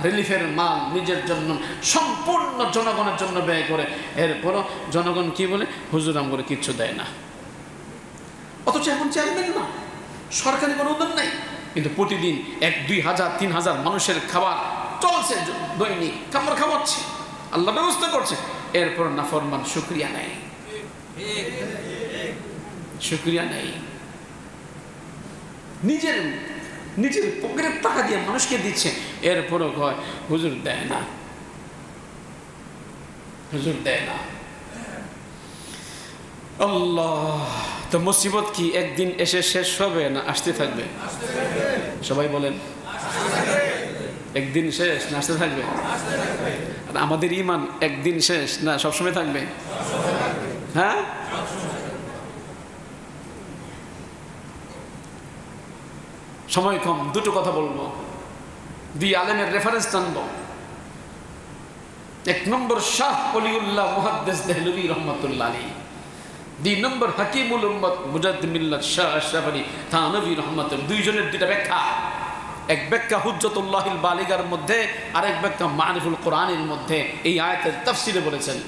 রিলিফের মাল নিজের জন্য সম্পূর্ণ জনগণের জন্য ব্যয় করে। এরপরও জনগণ কি বলে? হুজুর আমগরে কিচ্ছু দেয় না। অথচ এখন চেয়ারম্যান না, সরকারি কোনো উদ্যোগ নাই, কিন্তু প্রতিদিন 1-2 হাজার 3 হাজার মানুষের খাবার চলছে, দৈনিক খাবার খাওয়াচ্ছে, আল্লাহ ব্যবস্থা করছে। এরপর নাফরমান, শুকরিয়া নাই, শুকরিয়া নাই। নিজের পকেটের টাকা দিয়ে মানুষকে দিচ্ছে, এরপরও কয় হুজুর দেয় না, হুজুর দেয় না। আল্লাহ, তো মুসিবত কি একদিন এসে শেষ হবে না আসতে থাকবে? সবাই বলেন, একদিন শেষ না আসতে থাকবে? আর আমাদের ঈমান একদিন শেষ না সবসময় থাকবে? হ্যাঁ, সময় কম, দুটো কথা বলবো, 2 আলেমের রেফারেন্স টানবো। 1 নম্বর শাহ ওলিউল্লাহ মুহাদ্দিস দেহলভী রহমাতুল্লাহ আলাইহি, 2 নম্বর হাকিমুল উম্মত মুজাদ্দিদ মিল্লাত শাহ আশরাফ আলী থানভী রহমাতুল্লাহ। 2 জনের 2টা ব্যাখ্যা। এক ব্যাখ্যা হুজ্জাতুল্লাহিল বালিগার মধ্যে, আরেক ব্যাখ্যা মারিফুল কোরআনের মধ্যে। এই আয়াতের তাফসিরে বলেছেন,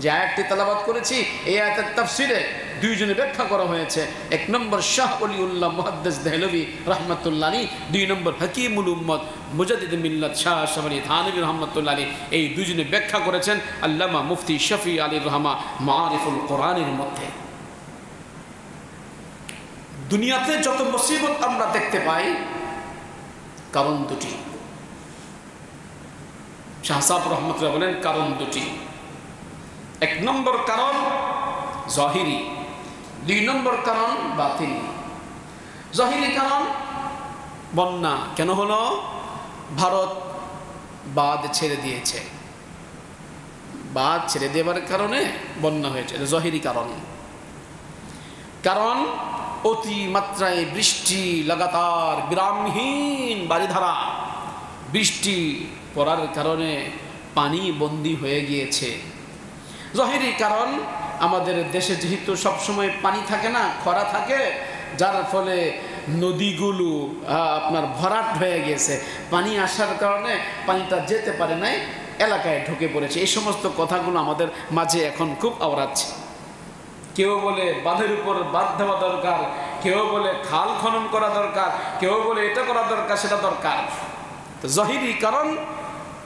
যে আয়াতটি তেলাওয়াত করেছি, এই আয়াতের তাফসিরে 2 জনে ব্যাখ্যা করা হয়েছে। 1 নম্বর শাহ ওলিউল্লাহ মুহাদ্দিস দেহলভী রহমাতুল্লাহ আলাইহি, 2 নম্বর হাকিমুল উম্মত মুজাদ্দিদ মিল্লাত শাহ আশরাফ আলী থানভী রহমাতুল্লাহ আলাইহি। এই 2 জনে ব্যাখ্যা করেছেন আল্লামা মুফতি শফি আলী রহমা মারিফুল কোরআনের মধ্যে। দুনিয়াতে যত মুসিবত আমরা দেখতে পাই, কারণ 2টি। শাহ সাহেব রহমতুল্লাহ বলেন কারণ 2টি। 1 নম্বর কারণ জাহিরি, 2 নম্বর কারণ বাতিনি। জাহিরি কারণ বন্যা কেন হলো? ভারত বাঁধ ছেড়ে দিয়েছে, বাঁধ ছেড়ে দেওয়ার কারণে বন্যা হয়েছে, এটা জাহিরি কারণ। কারণ অতিমাত্রায় বৃষ্টি, লাগাতার বিরামহীন বারিধারা বৃষ্টি পড়ার কারণে পানি বন্দী হয়ে গিয়েছে। জাহিরি কারণ আমাদের দেশে যেহেতু সবসময় পানি থাকে না, খরা থাকে, যার ফলে নদীগুলো আপনার ভরাট হয়ে গেছে, পানি আসার কারণে পানিটা যেতে পারে নাই, এলাকায় ঢুকে পড়েছে। এই সমস্ত কথাগুলো আমাদের মাঝে এখন খুব আওড়াচ্ছে। কেউ বলে বাঁধের উপর বাঁধ দেওয়া দরকার, কেউ বলে খাল খনন করা দরকার, কেউ বলে এটা করা দরকার, সেটা দরকার। তো জাহিরি কারণ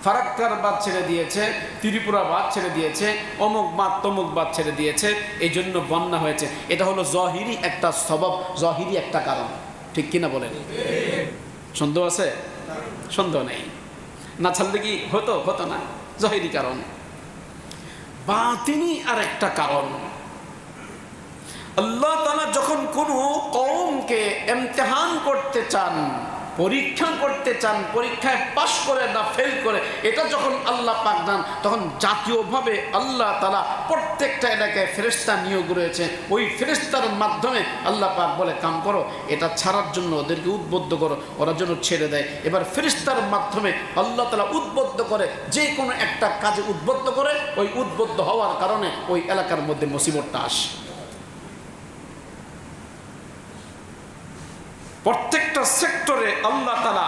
ফারাক্কার বাঁধ ছেড়ে দিয়েছে, ত্রিপুরা বাঁধ ছেড়ে দিয়েছে, অমুক বাঁধ তমুক বাঁধ ছেড়ে দিয়েছে, এই জন্য বন্যা হয়েছে। এটা হলো জাহিরি একটা সবব, জাহিরি একটা কারণ। ঠিক কিনা বলেন? সন্দেহ আছে? সন্দেহ নেই। না ছাড়লে কি হতো? হতো না। জাহিরি কারণ। বাতিনি আর একটা কারণ। আল্লাহ তাআলা যখন কোনো কওমকে ইমতিহান করতে চান, পরীক্ষা করতে চান, পরীক্ষায় পাশ করে না ফেল করে, এটা যখন আল্লাহ পাক দেন, তখন জাতীয়ভাবে আল্লাহ তাআলা প্রত্যেকটা এলাকায় ফেরেশতা নিয়োগ রয়েছে। ওই ফেরেশতার মাধ্যমে আল্লাহ পাক বলে কাম করো, এটা ছাড়ার জন্য ওদেরকে উদ্বুদ্ধ করো, ওরা যেন ছেড়ে দেয়। এবার ফেরেশতার মাধ্যমে আল্লাহ তাআলা উদ্বুদ্ধ করে, যে কোনো একটা কাজে উদ্বুদ্ধ করে, ওই উদ্বুদ্ধ হওয়ার কারণে ওই এলাকার মধ্যে মুসিবতটা আসে। প্রত্যেকটা সেক্টরে আল্লাহ তাআলা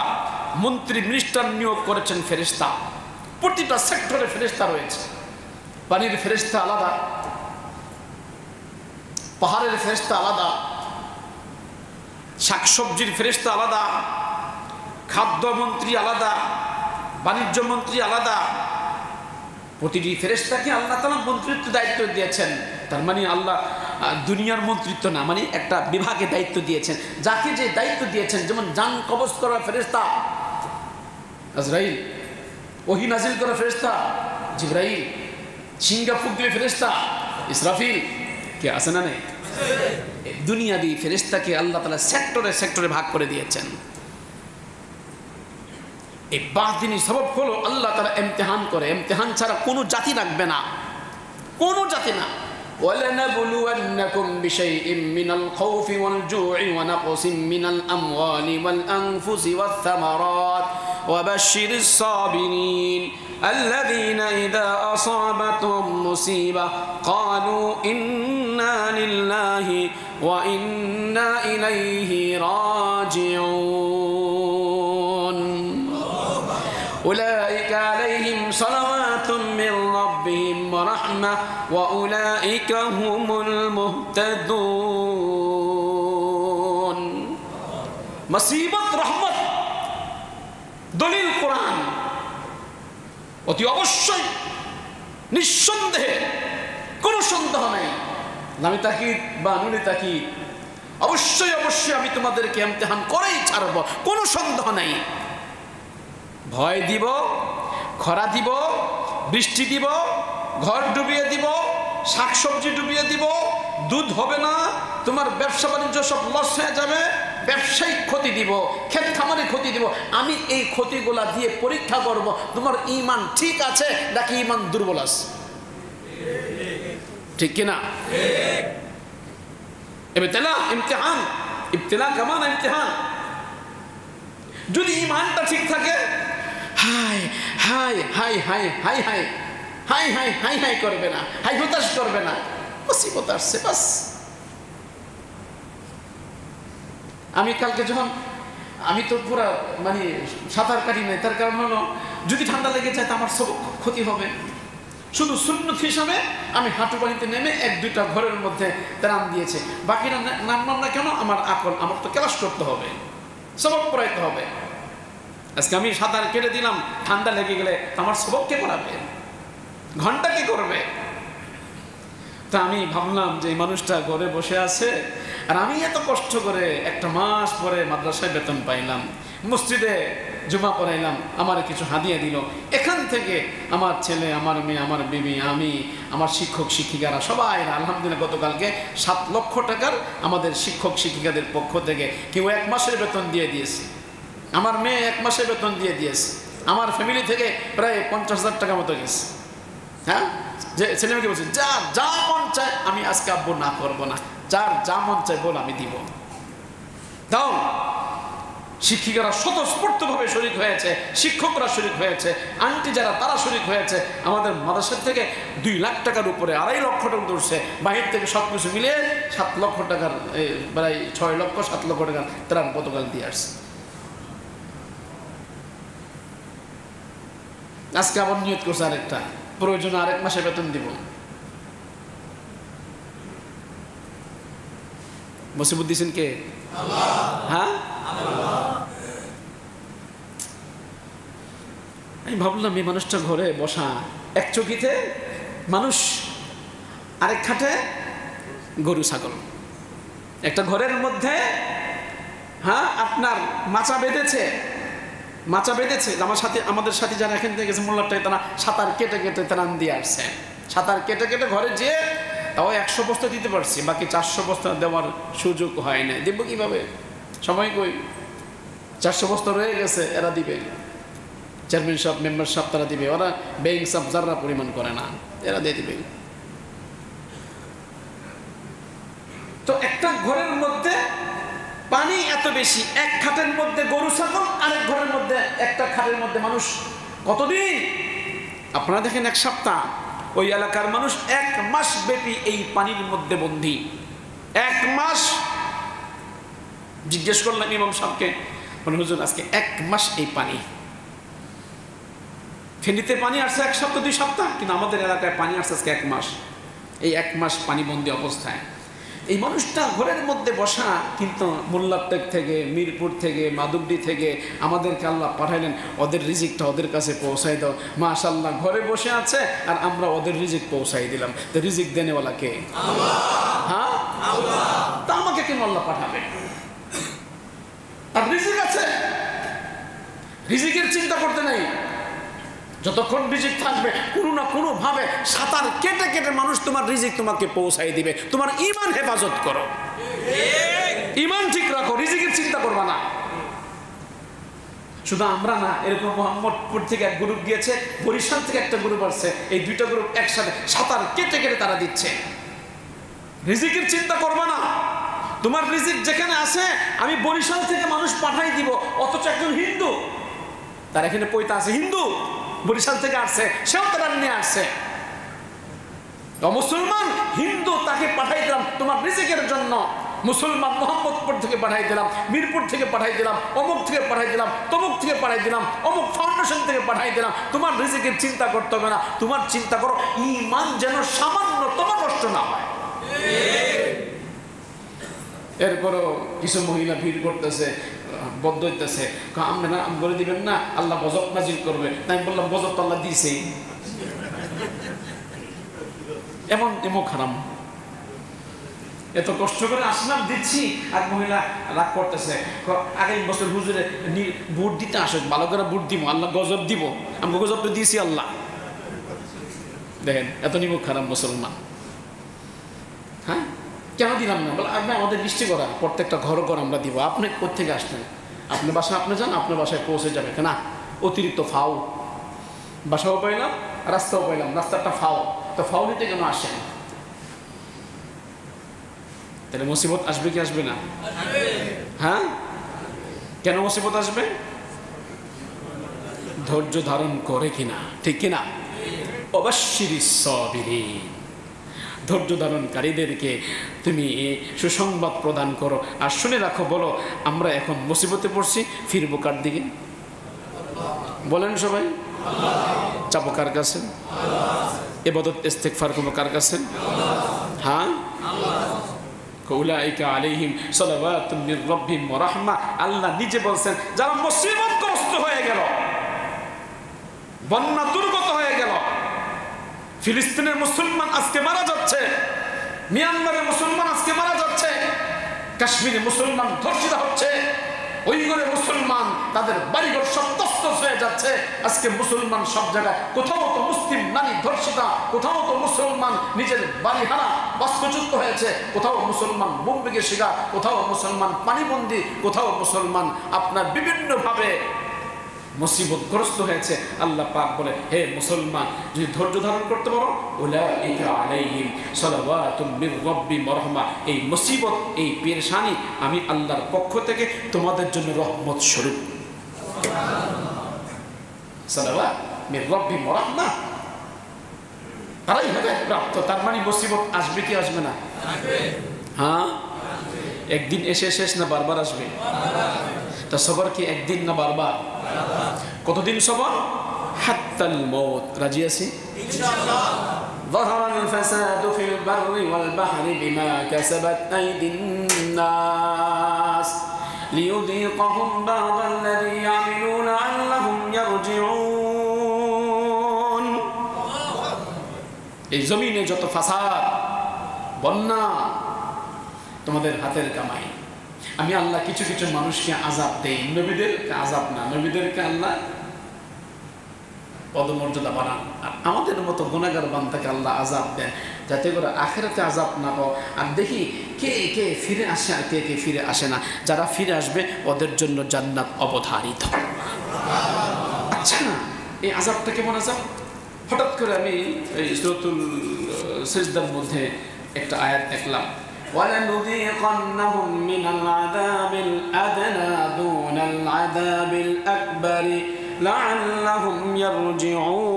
মন্ত্রী মিনিস্টার নিয়োগ করেছেন ফেরেশতা। প্রতিটা সেক্টরে ফেরেশতা রয়েছে। পানির ফেরেশতা আলাদা, পাহাড়ের ফেরেশতা আলাদা, শাকসবজির ফেরেশতা আলাদা, খাদ্যমন্ত্রী আলাদা, বাণিজ্য মন্ত্রী আলাদা। প্রতিটি ফেরেশতাকে আল্লাহ তাআলা মন্ত্রিত্ব দায়িত্ব দিয়েছেন। তার মানে আল্লাহ দুনিয়ার মন্ত্রিত্ব না, মানে একটা বিভাগে দায়িত্ব দিয়েছেন। যাকে যে দায়িত্ব দিয়েছেন, যেমন জান কবজ করা ফেরেশতা আজরাইল, ওহী নাজিল করা ফেরেশতা জিবরাইল, সিংহা ফুঁক দিবে ফেরেশতা ইসরাফিল, কে আছে না নেই? দুনিয়াবি ফেরেশতাকে আল্লাহ তাআলা সেক্টরে সেক্টরে ভাগ করে দিয়েছেন। এই বাতিনি সবব হলো আল্লাহ তাআলা ইমতিহান করে, ইমতিহান ছাড়া কোনো জাতি রাখবে না, কোনো জাতি না। وَلَنَبْلُوَنَّكُمْ بِشَيْءٍ مِّنَ الْخَوْفِ وَالْجُوعِ وَنَقْصٍ مِّنَ الْأَمْوَالِ وَالْأَنفُسِ وَالثَّمَرَاتِ وَبَشِّرِ الصَّابِرِينَ الَّذِينَ إِذَا أَصَابَتْهُمْ مُصِيبَةٌ قَالُوا إِنَّا لِلَّهِ وَإِنَّا إِلَيْهِ راجعون أولئك عليهم صلوات من ربهم ورحمة وأولئك هم المهتدون মুসিবত রহমত দলিল কোরআন অতি অবশ্যই নিঃসন্দেহে কোনো সন্দেহ নাই, লামি তাকিদ বা নুনে তাকিদ, অবশ্যই অবশ্যই আমি তোমাদেরকে ইমতিহান করেই ছাড়ব, কোনো সন্দেহ নাই। ভয় দিব, খরা দিব, বৃষ্টি দিব, ঘর ডুবিয়ে দিব, শাকসবজি ডুবিয়ে দিব, দুধ হবে না, তোমার ব্যবসা বাণিজ্য সব লস হয়ে যাবে, ব্যবসায়িক ক্ষতি দিব, ক্ষেত খামারে ক্ষতি দিব। আমি এই ক্ষতিগুলা দিয়ে পরীক্ষা করব তোমার ঈমান ঠিক আছে নাকি ঈমান দুর্বল আছে, ঠিক কিনা? ইবতিলা ইমতিহান, ইবতিলা কামান ইমতিহান। যদি ঈমানটা ঠিক থাকে, high high high high high high high high high high করবে না, হাই হতাশ করবে না, মুসিবত আসছে বাস। আমি কালকে যখন, আমি তো পুরা মানে সাঁতার কাটি নাই, তার কারণ হলো যদি ঠান্ডা লেগে যায় তো আমার সব ক্ষতি হবে। শুধু সুন্নত হিসাবে আমি হাঁটু পানিতে নেমে এক দুইটা ঘরের মধ্যে ত্রাণ দিয়েছে, বাকিরা নামলাম না কেন, আমার আকল, আমার তো ক্লাস করতে হবে, সবক পড়াইতে হবে। আজকে আমি সাঁতার কেটে দিলাম, ঠান্ডা লেগে গেলে আমার সবক কে পড়াবে, ঘন্টা কি করবে? তা আমি ভাবলাম যে এই মানুষটা ঘরে বসে আছে আর আমি এত কষ্ট করে একটা মাস পরে মাদ্রাসায় বেতন পাইলাম, মসজিদে জুমা পড়াইলাম, আমার কিছু হাদিয়া দিল, এখান থেকে আমার ছেলে, আমার মেয়ে, আমার বিবি, আমি, আমার শিক্ষক শিক্ষিকারা সবাই আলহামদুলিল্লাহ গতকালকে 7 লক্ষ টাকার আমাদের শিক্ষক শিক্ষিকাদের পক্ষ থেকে কেউ 1 মাসের বেতন দিয়ে দিয়েছে, আমার মেয়ে 1 মাসের বেতন দিয়ে দিয়েছে, আমার ফ্যামিলি থেকে প্রায় 50,000 টাকা মতো গেছে। হ্যাঁ, যে ছেলে মেয়েকে বলছে যা যা মন চায়, আমি আজকে আব্বু না করবো না, যার যা মন চায় বল আমি দিব, দাও। শিক্ষিকারা স্বতঃস্ফূর্তভাবে শরীক হয়েছে, শিক্ষকরা শরীক হয়েছে, আন্টি যারা তারা শরীক হয়েছে। আমাদের মাদ্রাসা থেকে 2 লাখ টাকার উপরে 2.5 লক্ষ টাকা ধরছে, বাহির থেকে সব কিছু মিলিয়ে 7 লক্ষ টাকার, প্রায় 6 লক্ষ 7 লক্ষ টাকার ত্রাণ গতকাল দিয়ে আসছে। আজকে আবার নিয়ত করছে আরেকটা, প্রয়োজনে 1 মাসের বেতন দিব। মুসিবত দিয়েছেন কে? হ্যাঁ, আমি ভাবলাম এই মানুষটা ঘরে বসা, এক চকিতে মানুষ, আরেক খাটে গরু ছাগল, একটা ঘরের মধ্যে হ্যাঁ আপনার মাচা বেঁধেছে, মাচা বেঁধেছে। আমার সাথে, আমাদের সাথে যারা এখান থেকে গেছে মোল্লাটাই, তারা সাঁতার কেটে কেটে ত্রাণ দিয়ে আসছে, সাঁতার কেটে কেটে ঘরে যেয়ে তাও 100 বস্তা দিতে পারছি, বাকি 400 বস্তা দেওয়ার সুযোগ হয় না। দেবো কিভাবে, সময় কই, 400 বস্তা রয়ে গেছে, এরা দিবে, চেয়ারম্যান সাহেব, মেম্বার সাহেব তারা দিবে, ওরা ব্যাংক সাহেব যারা পরিমাণ করে না, এরা দিয়ে দিবে। তো একটা ঘরের মধ্যে পানি এত বেশি, এক খাটের মধ্যে গরু ছাগল, আরেক ঘরের মধ্যে একটা খাটের মধ্যে মানুষ, কতদিন আপনারা দেখেন, 1 সপ্তাহ। ওই এলাকার মানুষ 1 মাস ব্যাপী এই পানির মধ্যে বন্দী, 1 মাস। জিজ্ঞেস করলাম ইমাম সাহেবকে, বলে হুজুর আজকে 1 মাস এই পানি, ফেনীতে পানি আসছে 1 সপ্তাহ 2 সপ্তাহ, কিন্তু আমাদের এলাকায় পানি আসছে আজকে 1 মাস। এই 1 মাস পানি বন্দী অবস্থায় এই মানুষটা ঘরের মধ্যে বসা, কিন্তু মোল্লারটেক থেকে, মিরপুর থেকে, মাধবডি থেকে আমাদেরকে আল্লাহ পাঠাইলেন, ওদের রিজিকটা ওদের কাছে পৌঁছাই দাও। মাশাআল্লাহ, ঘরে বসে আছে আর আমরা ওদের রিজিক পৌঁছাই দিলাম। তো রিজিক দেনেওয়ালা কে? হ্যাঁ, তা আমাকে কেন আল্লাহ পাঠাবে? আর রিজিক আছে, রিজিকের চিন্তা করতে নেই। যতক্ষণ রিজিক থাকবে কোনো না কোনো ভাবে সাঁতার কেটে কেটে মানুষ তোমার রিজিক তোমাকে পৌঁছাই দিবে। তোমার ঈমান হেফাজত করো, ঈমান ঠিক রাখো, রিজিকের চিন্তা করবা না। শুধু আমরা না, এরকম মোহাম্মদপুর থেকে এক গ্রুপ গিয়েছে, বরিশাল থেকে একটা গ্রুপ আসছে, এই দুইটা গ্রুপ একসাথে সাঁতার কেটে কেটে তারা দিচ্ছে। রিজিকের চিন্তা করবা না, তোমার রিজিক যেখানে আছে। আমি বরিশাল থেকে মানুষ পাঠাই দিব, অথচ একজন হিন্দু, তার এখানে পয়তা আছে, হিন্দু বরিশাল থেকে আসছে, সেও তারা নিয়ে আসছে। মুসলমান হিন্দু, তাকে পাঠাই দিলাম তোমার রিজিকের জন্য। মুসলমান মোহাম্মদপুর থেকে পাঠাই দিলাম, মিরপুর থেকে পাঠাই দিলাম, অমুক থেকে পাঠাই দিলাম, তমুক থেকে পাঠাই দিলাম, অমুক ফাউন্ডেশন থেকে পাঠাই দিলাম। তোমার রিজিকের চিন্তা করতে হবে না, তোমার চিন্তা করো ঈমান যেন সামান্য তোমার নষ্ট না হয়। এরপরও কিছু মহিলা ভিড় করতেছে, বদ্ধ হইতেছে, আপনি না বলে দিবেন না আল্লাহ গজব নাজিল করবে। তাই আমি বললাম গজব তো আল্লাহ দিয়েছেই, এমন এমন খারাপ। এত কষ্ট করে আসলাম, দিচ্ছি, আর মহিলা রাগ করতেছে, আগামী বছর হুজুরে ভোট দিতে আসুক, ভালো করে ভোট দিব, আল্লাহ গজব দিব। আমি গজবটা দিয়েছি আল্লাহ। দেখেন এত নিমুখ খারাপ মুসলমান। হ্যাঁ, কেন দিলাম না? বলে আপনি আমাদের দৃষ্টি করা, প্রত্যেকটা ঘর ঘর আমরা দিব। আপনি কোথেকে আসলেন? আপনার বাসায় আপনি যান, আপনার বাসায় পৌঁছে যাবে। না, অতিরিক্ত ফাও, বাসাও পাইলাম, রাস্তাও পাইলাম, রাস্তাটা ফাও, তো ফাও নিতে কেন আসেন? তাহলে মুসিবত আসবে কি আসবে না? হ্যাঁ, কেন মুসিবত আসবে? ধৈর্য ধারণ করে কিনা, ঠিক কিনা? অবশ্যই সাবিরিন, ধৈর্য ধারণকারীদেরকে তুমি সুসংবাদ প্রদান করো। আর শুনে রাখো, বলো আমরা এখন মুসিবতে পড়ছি, ফিরবো কার দিকে? বলেন সবাই। চাপো কার কাছে? ইবাদত ইস্তিগফার করবো কার কাছে? হ্যাঁ, উলাইকা আলাইহিম সালাওয়াতুম মির রাব্বিহিম ওয়া রাহমা। আল্লাহ নিজে বলছেন, যারা মুসিবতগ্রস্ত হয়ে গেল, বন্যা দুর্গত হয়ে গেল, ফিলিস্তিনের মুসলমান আজকে মারা যাচ্ছে, মিয়ানমারের মুসলমান আজকে মারা যাচ্ছে, কাশ্মীরে মুসলমান ধর্ষিত হচ্ছে, উইগুরে মুসলমান তাদের বাড়িঘর সব তছনছ হয়ে যাচ্ছে। আজকে মুসলমান সব জায়গায়, কোথাও তো মুসলিম নারী ধর্ষিতা, কোথাও তো মুসলমান নিজের বাড়ি হারা বাস্তুচ্যুত হয়েছে, কোথাও মুসলমান বোমবেগে শিকার, কোথাও মুসলমান পানিবন্দী, কোথাও মুসলমান আপনার বিভিন্নভাবে মুসিবতগ্রস্ত হয়েছে। আল্লাহ পাক বলে, হে মুসলমান, যদি ধৈর্য ধারণ করতে পারো, উলাইকা আলাইহিম সালাওয়াতুম মির রাব্বিহিম ওয়া রাহমা, এই মুসিবত, এই পেরেশানি আমি আল্লাহর পক্ষ থেকে তোমাদের জন্য রহমত স্বরূপ। সালাওয়াত মির রাব্বিহিম ওয়া রাহমা, তারাই হবে প্রাপ্ত। তার মানে মুসিবত আসবে কি আসবে না? হ্যাঁ, একদিন এসে শেষ না বারবার আসবে? তা সবর কি একদিন না বারবার? কতদিন সবর? হাত্তাল মউত। রাজি আছি ইনশাআল্লাহ। ظهر الفساد في البر والبحر بما كسبت أيدي الناس ليذيقهم بعض الذي يعملون لعلهم يرجعون। এই জমিনে যত ফাসাদ, বন্যা, তোমাদের হাতের কামাই। আমি আল্লাহ কিছু কিছু মানুষকে আযাব দেই, নবীদেরকে আযাব না, নবীদেরকে আল্লাহ পদমর্যাদা বাড়ান। আর আমাদের মতো গুনাহগার বান্দাকে আল্লাহ আযাব দেন, যাতে করে আখিরাতে আযাব না পাও। আর দেখি কে কে ফিরে আসে আর কে কে ফিরে আসে না। যারা ফিরে আসবে ওদের জন্য জান্নাত অবধারিত। আচ্ছা, এই আযাবটা কেমন আযাব? হঠাৎ করে আমি এই সূরাতুল সিজদার মধ্যে একটা আয়াত দেখলাম, وَلَنُذِيقَنَّهُم مِّنَ الْعَذَابِ الْأَدْنَىٰ دُونَ الْعَذَابِ الْأَكْبَرِ لَعَلَّهُمْ يَرْجِعُونَ।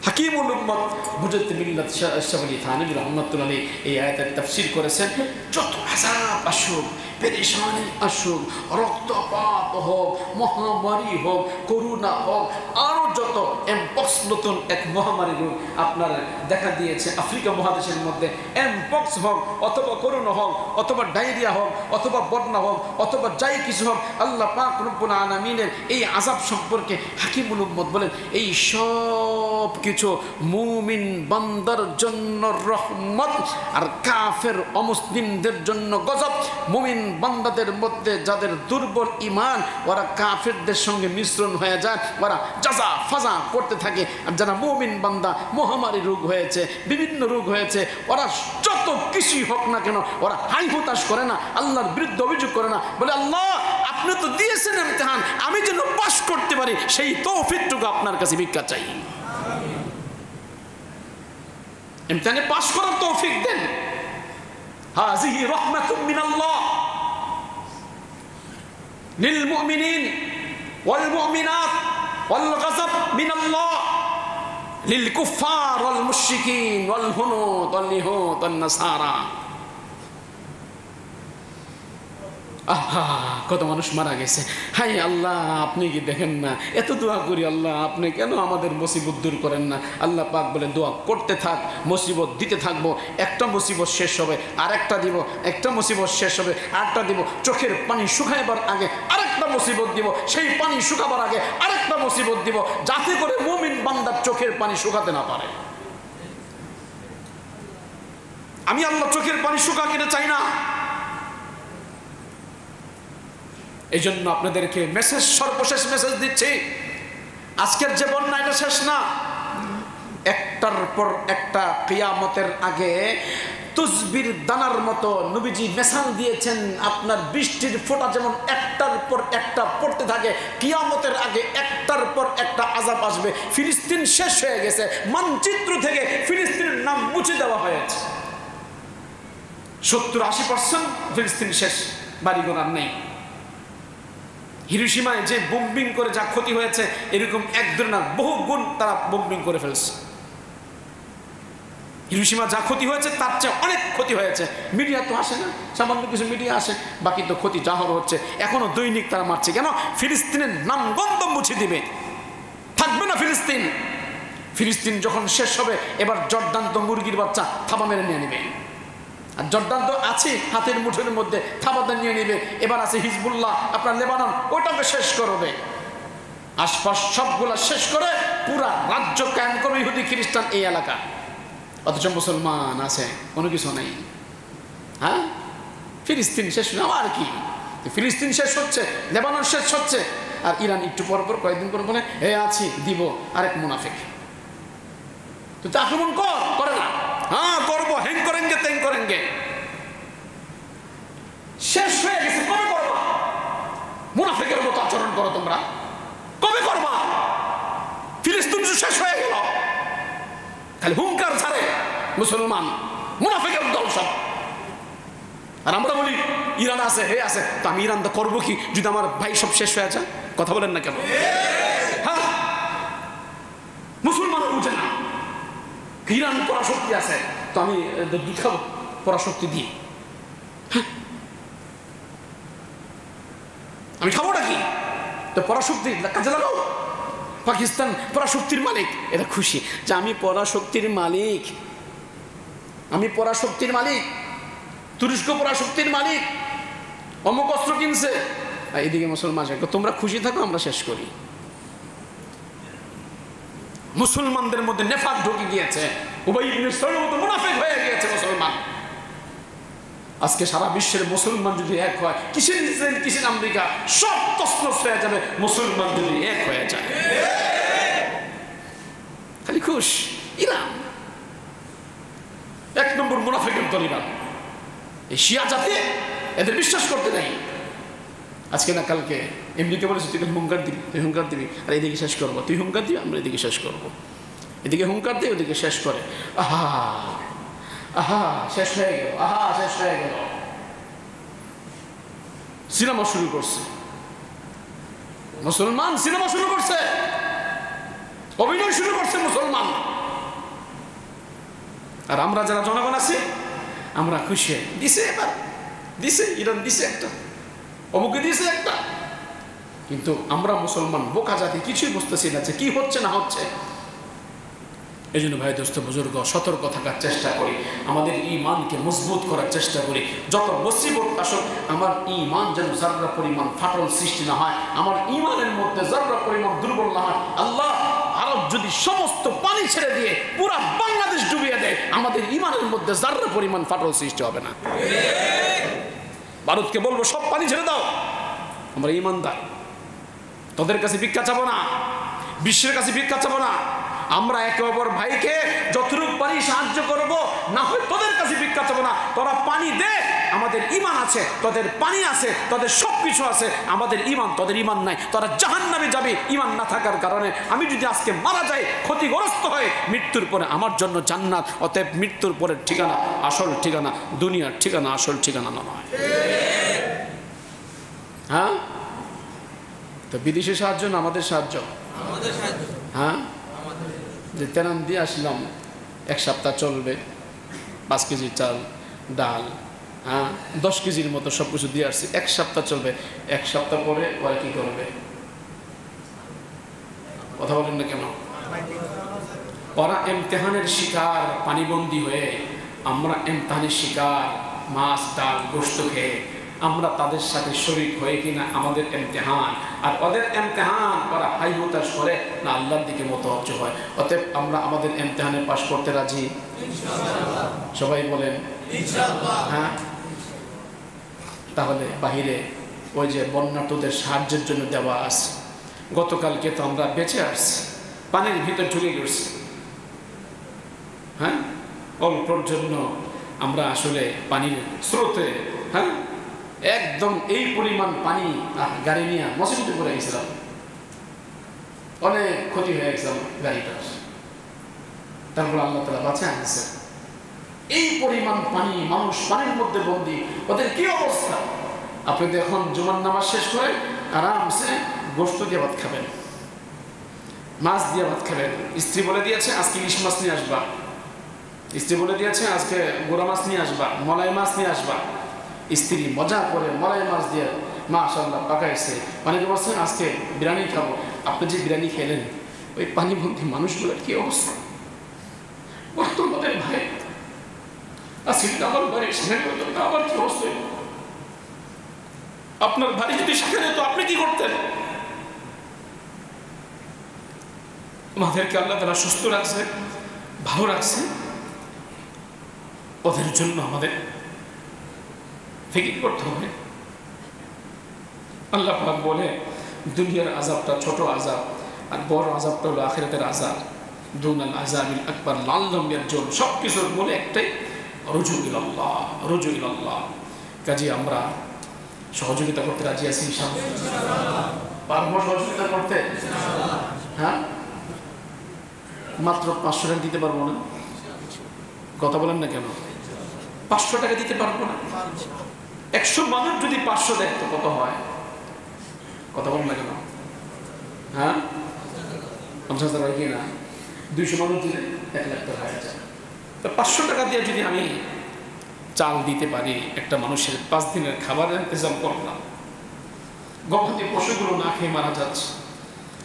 হাকিমুল উম্মত মুজাদ্দিদ মিল্লাত শাহ আলী থানভী রাহমাতুল্লাহ আলাইহি এই আয়াতের তাফসীর করেছেন, যত আযাব আসুক, পেরেশানি আসুক, রক্তপাত হোক, মহামারী হোক, করোনা হোক, আরো যত এমপক্স নতুন এক মহামারী রোগ আপনার দেখা দিয়েছে আফ্রিকা মহাদেশের মধ্যে। এমপক্স হোক অথবা করোনা হোক অথবা ডায়রিয়া হোক অথবা বন্যা হোক অথবা যাই কিছু হোক, আল্লাহ পাক রব্বুল আলামিনের এই আযাব সম্পর্কে হাকিমুল উম্মত বলেন এই সব কিছু মুমিন বান্দার জন্য রহমত আর কাফের অমুসলিমদের জন্য গজব। মুমিন বান্দাদের মধ্যে যাদের দুর্বল ঈমান, ওরা কাফেরদের সঙ্গে মিশ্রণ হয়ে যায়, ওরা জাজা ফাজা করতে থাকে। আর যারা মুমিন বান্দা, মহামারী রোগ হয়েছে, বিভিন্ন রোগ হয়েছে, ওরা যত কিছুই হোক না কেন ওরা হাই হতাশ করে না, আল্লাহর বিরুদ্ধে অভিযোগ করে না, বলে আল্লাহ আপনি তো দিয়েছেন ইমতিহান, আমি যেন পাস করতে পারি সেই তৌফিকটুকু আপনার কাছে ভিক্ষা চাই। ইমতিহানে পাস করার তৌফিক দেন। হাযিহি রাহমাতুম মিনাল্লাহ লিল মুমিনিন ওয়াল মুমিনাত ওয়াল গাযাব মিনাল্লাহ লিল কুফফার ওয়াল মুশরিকিন ওয়াল হুনুদ ওয়াল ইহুদ ওয়ান নাসারা। আহা, কত মানুষ মারা গেছে। হাই আল্লাহ, আপনি কি দেখেন না? এত দোয়া করি আল্লাহ, আপনি কেন আমাদের মুসিবত দূর করেন না? আল্লাহ পাক বলে দোয়া করতে থাক, মুসিবত দিতে থাকবো। একটা মুসিবত শেষ হবে আরেকটা দিব, একটা মুসিবত শেষ হবে আরেকটা দিব। চোখের পানি শুকাইবার আগে আরেকটা মুসিবত দিব, সেই পানি শুকাবার আগে আরেকটা মুসিবত দিব, যাতে করে মুমিন বান্দার চোখের পানি শুকাতে না পারে। আমি আল্লাহ চোখের পানি শুকাতে চাই না। এই জন্য আপনাদেরকে মেসেজ, সর্বশেষ মেসেজ দিচ্ছি, আজকের যে বন্যা এটা শেষ না। একটার পর একটা কিয়ামতের আগে তুসবির দানার মতো নবীজি মেসাল দিয়েছেন, আপনার বৃষ্টির ফোঁটা যেমন একটার পর একটা পড়তে থাকে, কিয়ামতের আগে একটার পর একটা আযাব আসবে। ফিলিস্তিন শেষ হয়ে গেছে, মানচিত্র থেকে ফিলিস্তিনের নাম মুছে দেওয়া হয়েছে। 70-80% ফিলিস্তিন শেষ, বাড়িঘর আর নেই। হিরোশিমায় যে বোম্বিং করে যা ক্ষতি হয়েছে, এরকম এক দুই না বহু গুণ তারা বোম্বিং করে ফেলছে। হিরোশিমা যা ক্ষতি হয়েছে তার চেয়ে অনেক ক্ষতি হয়েছে। মিডিয়া তো আসে না, সামান্য কিছু মিডিয়া আসে, বাকি তো ক্ষতি যাহর হচ্ছে। এখনো দৈনিক তারা মারছে। কেন? ফিলিস্তিনের নাম গন্ধ মুছে দিবে, থাকবে না ফিলিস্তিন। ফিলিস্তিন যখন শেষ হবে, এবার জর্দান তো মুরগির বাচ্চা থাবা মেরে নিয়ে নেবে। আর জর্দান তো আছে হাতের মুঠোর মধ্যে, থাবাতে নিয়ে নেবে। এবার আছে হিজবুল্লাহ, আপনার লেবানন, ওইটাকে শেষ করবে। আশপাশ সবগুলা শেষ করে পুরা রাজ্য কায়েম করবে ইহুদি খ্রিস্টান এই এলাকা। অথচ মুসলমান আছে, কোনো কিছু নেই। হ্যাঁ, ফিলিস্তিন শেষ না, আর কি? ফিলিস্তিন শেষ হচ্ছে, লেবানন শেষ হচ্ছে, আর ইরান একটু পর পর কয়েকদিন পর বলে হে আছি দিব, আরেক মুনাফিক। তো আক্রমণ করে না। হ্যাঁ করবো, হ্যাং করেনগে তেং করেনগে। শেষ হয়ে গেছে, কবে করবা? মুনাফিকের মতো আচরণ করো তোমরা, কবে করবা? ফিলিস্তিন শেষ হয়ে গেল, খালি হুঙ্কার ছাড়ে মুসলমান, মুনাফিকের দল সব। আর আমরা বলি ইরান আছে, হে আছে, তো আমি ইরান তো করবো কি যদি আমার ভাই সব শেষ হয়ে যায়? কথা বলেন না কেন? হ্যাঁ, মুসলমান বুঝে না ইরান পরাশক্তি আছে, তো আমি দুধ খাবো পরাশক্তি দিয়ে। আমি খাবো নাকি? তো পরাশক্তি কাজে লাগাও। পাকিস্তান পরাশক্তির মালিক, এটা খুশি যে আমি পরাশক্তির মালিক, আমি পরাশক্তির মালিক। তুরস্ক পরাশক্তির মালিক, অমুক অস্ত্র কিনছে। এদিকে মুসলমান, তোমরা খুশি থাকো, আমরা শেষ করি। মুসলমানদের মধ্যে নেফাক ঢুকে গিয়েছে, উবাই ইবনে সালুল মতো মুনাফিক হয়ে গিয়েছে মুসলমান। আজকে সারা বিশ্বের মুসলমান যদি এক হয়, কিসের ইসরায়েল, কিসের আমেরিকা, সব তছনছ হয়ে যাবে মুসলমান যদি এক হয়ে যায়। খালি খুশ ইরান, 1 নম্বর মুনাফিকের দল ইরান। এই শিয়া জাতি এদের বিশ্বাস করতে নেই। আজকে না কালকে এমনিকে বলেছে তুই হুঙ্কার দিবি, তুই হুঙ্কার দিবি, আর এদিকে শেষ করবো। তুই হুঙ্কার দিবি, আমরা এদিকে শেষ করবো। এদিকে হুঙ্কার দিয়ে ওদিকে শেষ করে। আহা আহা, শেষ হয়ে গেল, আহা শেষ হয়ে গেল। সিনেমা শুরু করছে মুসলমান, সিনেমা শুরু করছে, অভিনয় শুরু করছে মুসলমান। আর আমরা যারা জনগণ আছি, আমরা খুশি দিছে। এবার দিছে, ইরান দিছে একটা, অমুকে দিছে একটা, কিন্তু আমরা মুসলমান বোকা জাতি কিছুই বুঝতেছি না যে কি হচ্ছে না হচ্ছে। এই জন্য ভাই দোস্ত বুজুর্গ সতর্ক থাকার চেষ্টা করি, আমাদের ঈমানকে মজবুত করার চেষ্টা করি। যত মুসিবত আসুক আমার ঈমান যেন যাররা পরিমাণ ফাটল সৃষ্টি না হয়, আমার ঈমানের মধ্যে যাররা পরিমাণ দুর্বল না হয়। আল্লাহ আরব যদি সমস্ত পানি ছেড়ে দিয়ে পুরা বাংলাদেশ ডুবিয়ে দেয়, আমাদের ঈমানের মধ্যে যাররা পরিমাণ ফাটল সৃষ্টি হবে না। ভারতকে বলবো সব পানি ছেড়ে দাও, আমরা ঈমানদার, তোদের কাছে ভিক্ষা চাবো না, বিশ্বের কাছে ভিক্ষা চাবো না। আমরা একে অপর ভাইকে যতটুকু পারি সাহায্য করব, না হয় তোদের কাছে ভিক্ষা চাবো না। তোরা পানি দে, আমাদের ঈমান আছে, তোদের পানি আছে, তোদের সব কিছু আছে, আমাদের ঈমান তোদের ঈমান নাই, তোরা জাহান্নামে যাবে ঈমান না থাকার কারণে। আমি যদি আজকে মারা যাই ক্ষতিগ্রস্ত হয়ে, মৃত্যুর পরে আমার জন্য জান্নাত। অতএব মৃত্যুর পরের ঠিকানা আসল ঠিকানা, দুনিয়ার ঠিকানা আসল ঠিকানা নয়। হ্যাঁ, তো বিদেশি সাহায্য না আমাদের সাহায্য? হ্যাঁ, যে তেরান দিয়ে আসলাম, 1 সপ্তাহ চলবে, 5 কেজি চাল ডাল, হ্যাঁ 10 কেজির মতো সব কিছু দিয়ে আসছি, 1 সপ্তাহ চলবে। 1 সপ্তাহ পরে ওরা কি করবে? কথা বলেন না কেন? ওরা ইমতিহানের শিকার, পানিবন্দী হয়ে, আমরা ইমতিহানের শিকার, মাছ ডাল গোশত খেয়ে আমরা তাদের সাথে শরীক হয়ে কিনা আমাদের ইমতিহান, আর ওদের ইমতিহান করা হাই হতাশ করে না আল্লাহর দিকে মতওয়াজ্জ হয়। অতএব আমরা আমাদের ইমতিহানে পাশ করতে রাজি ইনশাআল্লাহ? সবাই বলেন ইনশাআল্লাহ। হ্যাঁ, তাহলে বাহিরে ওই যে বন্যার্তদের সাহায্যের জন্য দেওয়া আছে, গতকালকে তো আমরা বেঁচে আসছি, পানির ভিতর ঢুকে গেছি। হ্যাঁ, অল্পর জন্য আমরা আসলে পানির স্রোতে, হ্যাঁ একদম এই পরিমাণ পানি গাড়ি নিয়ে মসজিদে পড়ে গেছিলাম, অনেক ক্ষতি হয়ে গেছে গাড়িটার। তারপর আল্লাহ তাআলা বাঁচিয়ে আনছে। এই পরিমাণ পানি, মানুষ পানির মধ্যে বন্দী, ওদের কি অবস্থা? আপনি এখন জুমার নামাজ শেষ করে আরামসে গোশত দিয়ে ভাত খাবেন, মাছ দিয়ে ভাত খাবেন। স্ত্রী বলে দিয়েছে আজকে ইলিশ মাছ নিয়ে আসবা, স্ত্রী বলে দিয়েছে আজকে গোড়া মাছ নিয়ে আসবা, মলাই মাছ নিয়ে আসবা। স্ত্রী মজা করে মলাই মাছ দিয়ে মাশাআল্লাহ পাকাইছে। অনেকে বলছেন আজকে বিরিয়ানি খাবো। আপনি যে বিরিয়ানি খেলেন, ওই পানিবন্দী মানুষগুলোর কি অবস্থা? ভাই আজকে আমার বাড়ি সেখানে আমার কি অবস্থা? আপনার বাড়ি যদি সেখানে তো আপনি কি করতেন? আমাদেরকে আল্লাহ তাআলা সুস্থ রাখছে, ভালো রাখছে, ওদের জন্য আমাদের ফিকির করতে হবে। আল্লাহ পাক বলে দুনিয়ার আযাবটা ছোট আযাব, আর বড় আযাবটা হলো আখিরাতের আযাব। দুনাল আযাবিল আকবার লাল্লাহুম ইয়ারজুন। সব কিছুর মূলে একটাই, রুজু ইলাল্লাহ, রুজু ইলাল্লাহ। কাজে আমরা সহযোগিতা করতে রাজি আছি ইনশাআল্লাহ? পারবো সহযোগিতা করতে? হ্যাঁ, মাত্র 500 টাকা দিতে পারবো না? কথা বলেন না কেন? 500 টাকা দিতে পারবো না? 100 মানুষ যদি 500 দেয় তো কত হয়? কথা বলেন না কেন? হ্যাঁ, 50,000 হয় কি না? 200 মানুষ দিলে 1 লাখ টাকা হয়ে যায়। তো 500 টাকা দিয়ে যদি আমি চাল দিতে পারি, একটা মানুষের 5 দিনের খাবার ইন্তজাম করলাম। গবাদি পশুগুলো না খেয়ে মারা যাচ্ছে,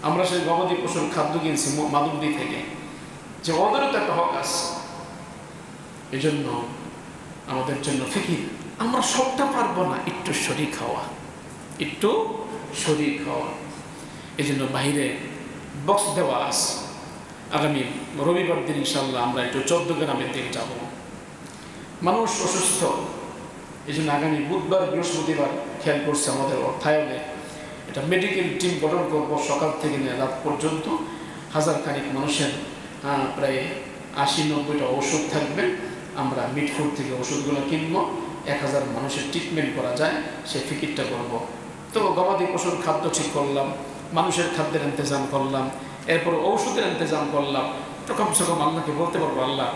আমরা সেই গবাদি পশুর খাদ্য কিনছি মাদুদি থেকে, যে ওদেরও তো একটা হক আছে। এই জন্য আমাদের জন্য ফিকির, আমরা সবটা পারবো না, একটু শরীর খাওয়া, একটু শরীর খাওয়া। এই জন্য বাইরে বক্স দেওয়া আছে। আগামী রবিবার দিন ইনশাল্লাহ আমরা একটু 14 গ্রামের দিকে যাব। মানুষ অসুস্থ, এই জন্য আগামী বুধবার বৃহস্পতিবার খেয়াল করছে আমাদের অর্থায়নে এটা মেডিকেল টিম গঠন করব। সকাল থেকে নিয়ে রাত পর্যন্ত 1000 খানিক মানুষের প্রায় 80-90টা ওষুধ থাকবে। আমরা মিটফুড থেকে ওষুধগুলো কিনবো, 1000 মানুষের ট্রিটমেন্ট করা যায় সে ফিকিরটা করব। তো গবাদি পশুর খাদ্য ঠিক করলাম, মানুষের খাদ্যের ইন্তজাম করলাম, এরপর ঔষধের ইন্তজাম করলাম। তো কমসে কম আল্লাহকে বলতে পারবো আল্লাহ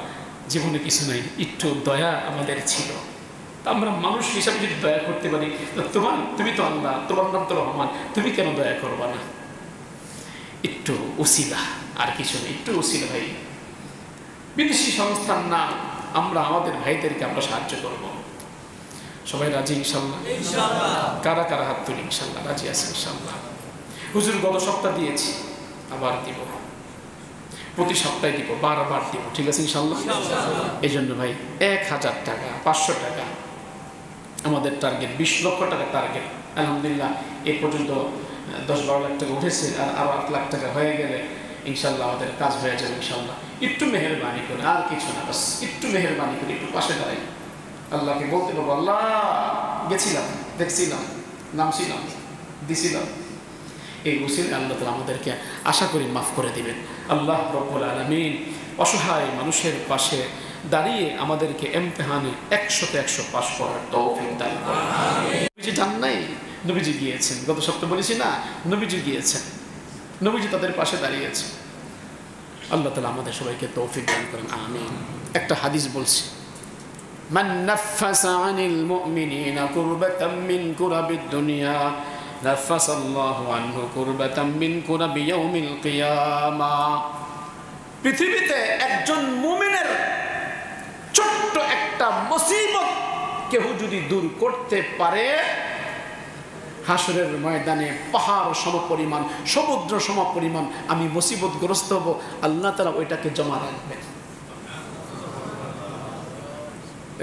জীবনে কিছু নেই, একটু দয়া আমাদের ছিল। তা আমরা মানুষ হিসাবে যদি দয়া করতে পারি, তুমি তো আল্লাহ, তোমার নাম তো রহমান, তুমি কেন দয়া করবা না? একটু উসিলা, আর কিছু নেই, একটু উসিলা ভাই। বিদেশি সংস্থার না, আমরা আমাদের ভাইদেরকে আমরা সাহায্য করব। সবাই রাজি ইনশাল্লাহ? কারা কারা হাত তুলি ইনশাল্লাহ? রাজি আছে ইনশাল্লাহ? হুজুর গত সপ্তাহ দিয়েছি, আবার দিব, প্রতি সপ্তাহে দিব, বারবার দিব, ঠিক আছে ইনশাল্লাহ। এই জন্য ভাই 1000 টাকা, 500 টাকা আমাদের টার্গেট, 20 লক্ষ টাকা টার্গেট। আলহামদুলিল্লাহ এ পর্যন্ত 10-12 লাখ টাকা উঠেছে, আর আরো 8 লাখ টাকা হয়ে গেলে ইনশাল্লাহ আমাদের কাজ হয়ে যাবে ইনশাল্লাহ। একটু মেহেরবানি করে, আর কিছু না, বাস একটু মেহেরবানি করে একটু পাশে দাঁড়াই, আল্লাহকে বলতে পারবো আল্লাহ গেছিলাম, দেখছিলাম, নামছিলাম, দিছিলাম। এই উসিলে আল্লাহ তাআলা আমাদেরকে আশা করি মাফ করে দিবেন। আল্লাহ রব্বুল আলামিন অসহায় মানুষের পাশে দাঁড়িয়ে আমাদেরকে ইমতিহানে 100-তে 100 পাস করার তৌফিক দান করুন। নবীজি জান নাই, নবীজি গিয়েছেন, গত সপ্তাহে বলেছি না, নবীজি গিয়েছেন, নবীজি তাদের পাশে দাঁড়িয়েছে। আল্লাহ তাআলা আমাদের সবাইকে তৌফিক দান করেন, আমিন। একটা হাদিস বলছি, মান নাফাসা আনিল মুমিনিনা কুরবাতাম মিন কুরাবিদ দুনিয়া নাফাসাল্লাহু আনহু কুরবাতাম মিন কুরাবি ইয়াউমিল কিয়ামাহ। পৃথিবীতে একজন মুমিনের ছোট্ট একটা মুসিবত কেউ যদি দূর করতে পারে, হাসরের ময়দানে পাহাড় সমপরিমাণ, সমুদ্র সমপরিমাণ আমি মুসিবতগ্রস্ত হব, আল্লাহ তাআলা ওইটাকে জমা রাখবেন।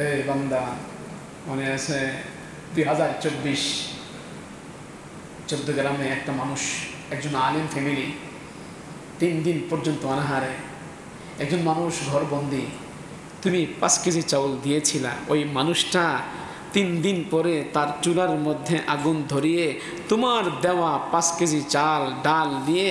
এই বান্দা, মনে আছে 2024 চৌদ্দগ্রামে একটা মানুষ, একজন আলেম ফ্যামিলি, 3 দিন পর্যন্ত অনাহারে, একজন মানুষ ঘরবন্দি, তুমি 5 কেজি চাউল দিয়েছিলা, ওই মানুষটা 3 দিন পরে তার চুলার মধ্যে আগুন ধরিয়ে তোমার দেওয়া 5 কেজি চাল ডাল দিয়ে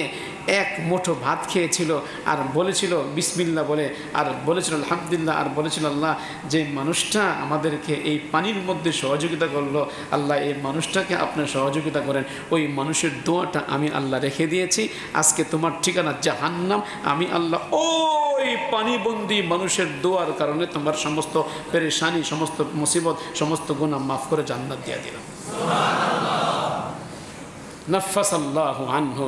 1 মুঠো ভাত খেয়েছিল, আর বলেছিল বিসমিল্লাহ বলে, আর বলেছিল আলহামদুলিল্লাহ, আর বলেছিল আল্লাহ যে মানুষটা আমাদেরকে এই পানির মধ্যে সহযোগিতা করলো, আল্লাহ এই মানুষটাকে আপনার সহযোগিতা করেন। ওই মানুষের দোয়াটা আমি আল্লাহ রেখে দিয়েছি, আজকে তোমার ঠিকানা জাহান্নাম, আমি আল্লাহ ওই পানিবন্দী মানুষের দোয়ার কারণে তোমার সমস্ত পেরেশানি, সমস্ত মুসিবত, সমস্ত গুনাহ মাফ করে জান্নাত দিয়ে দিলাম। নাফাসাল্লাহু আনহু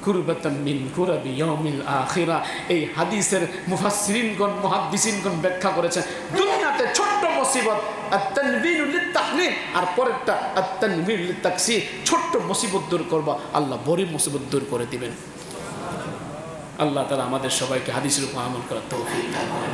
কুরবাতাম মিন কুরাবি ইয়াউমিল আখিরা। এই হাদিসের মুফাসসিরিনগণ, মুহাদ্দিসিনগণ ব্যাখ্যা করেছেন, দুনিয়াতে ছোট্ট মুসিবত আত-তানবীরু লিত-তাহলিল, আর পরেরটা আত-তানবীরু লিত-তাকসীর, ছোট্ট মুসিবত দূর করবা, আল্লাহ বড় মুসিবত দূর করে দিবেন। আল্লাহ তাআলা আমাদের সবাইকে হাদিসের উপর আমল করার তৌফিক দান করেন।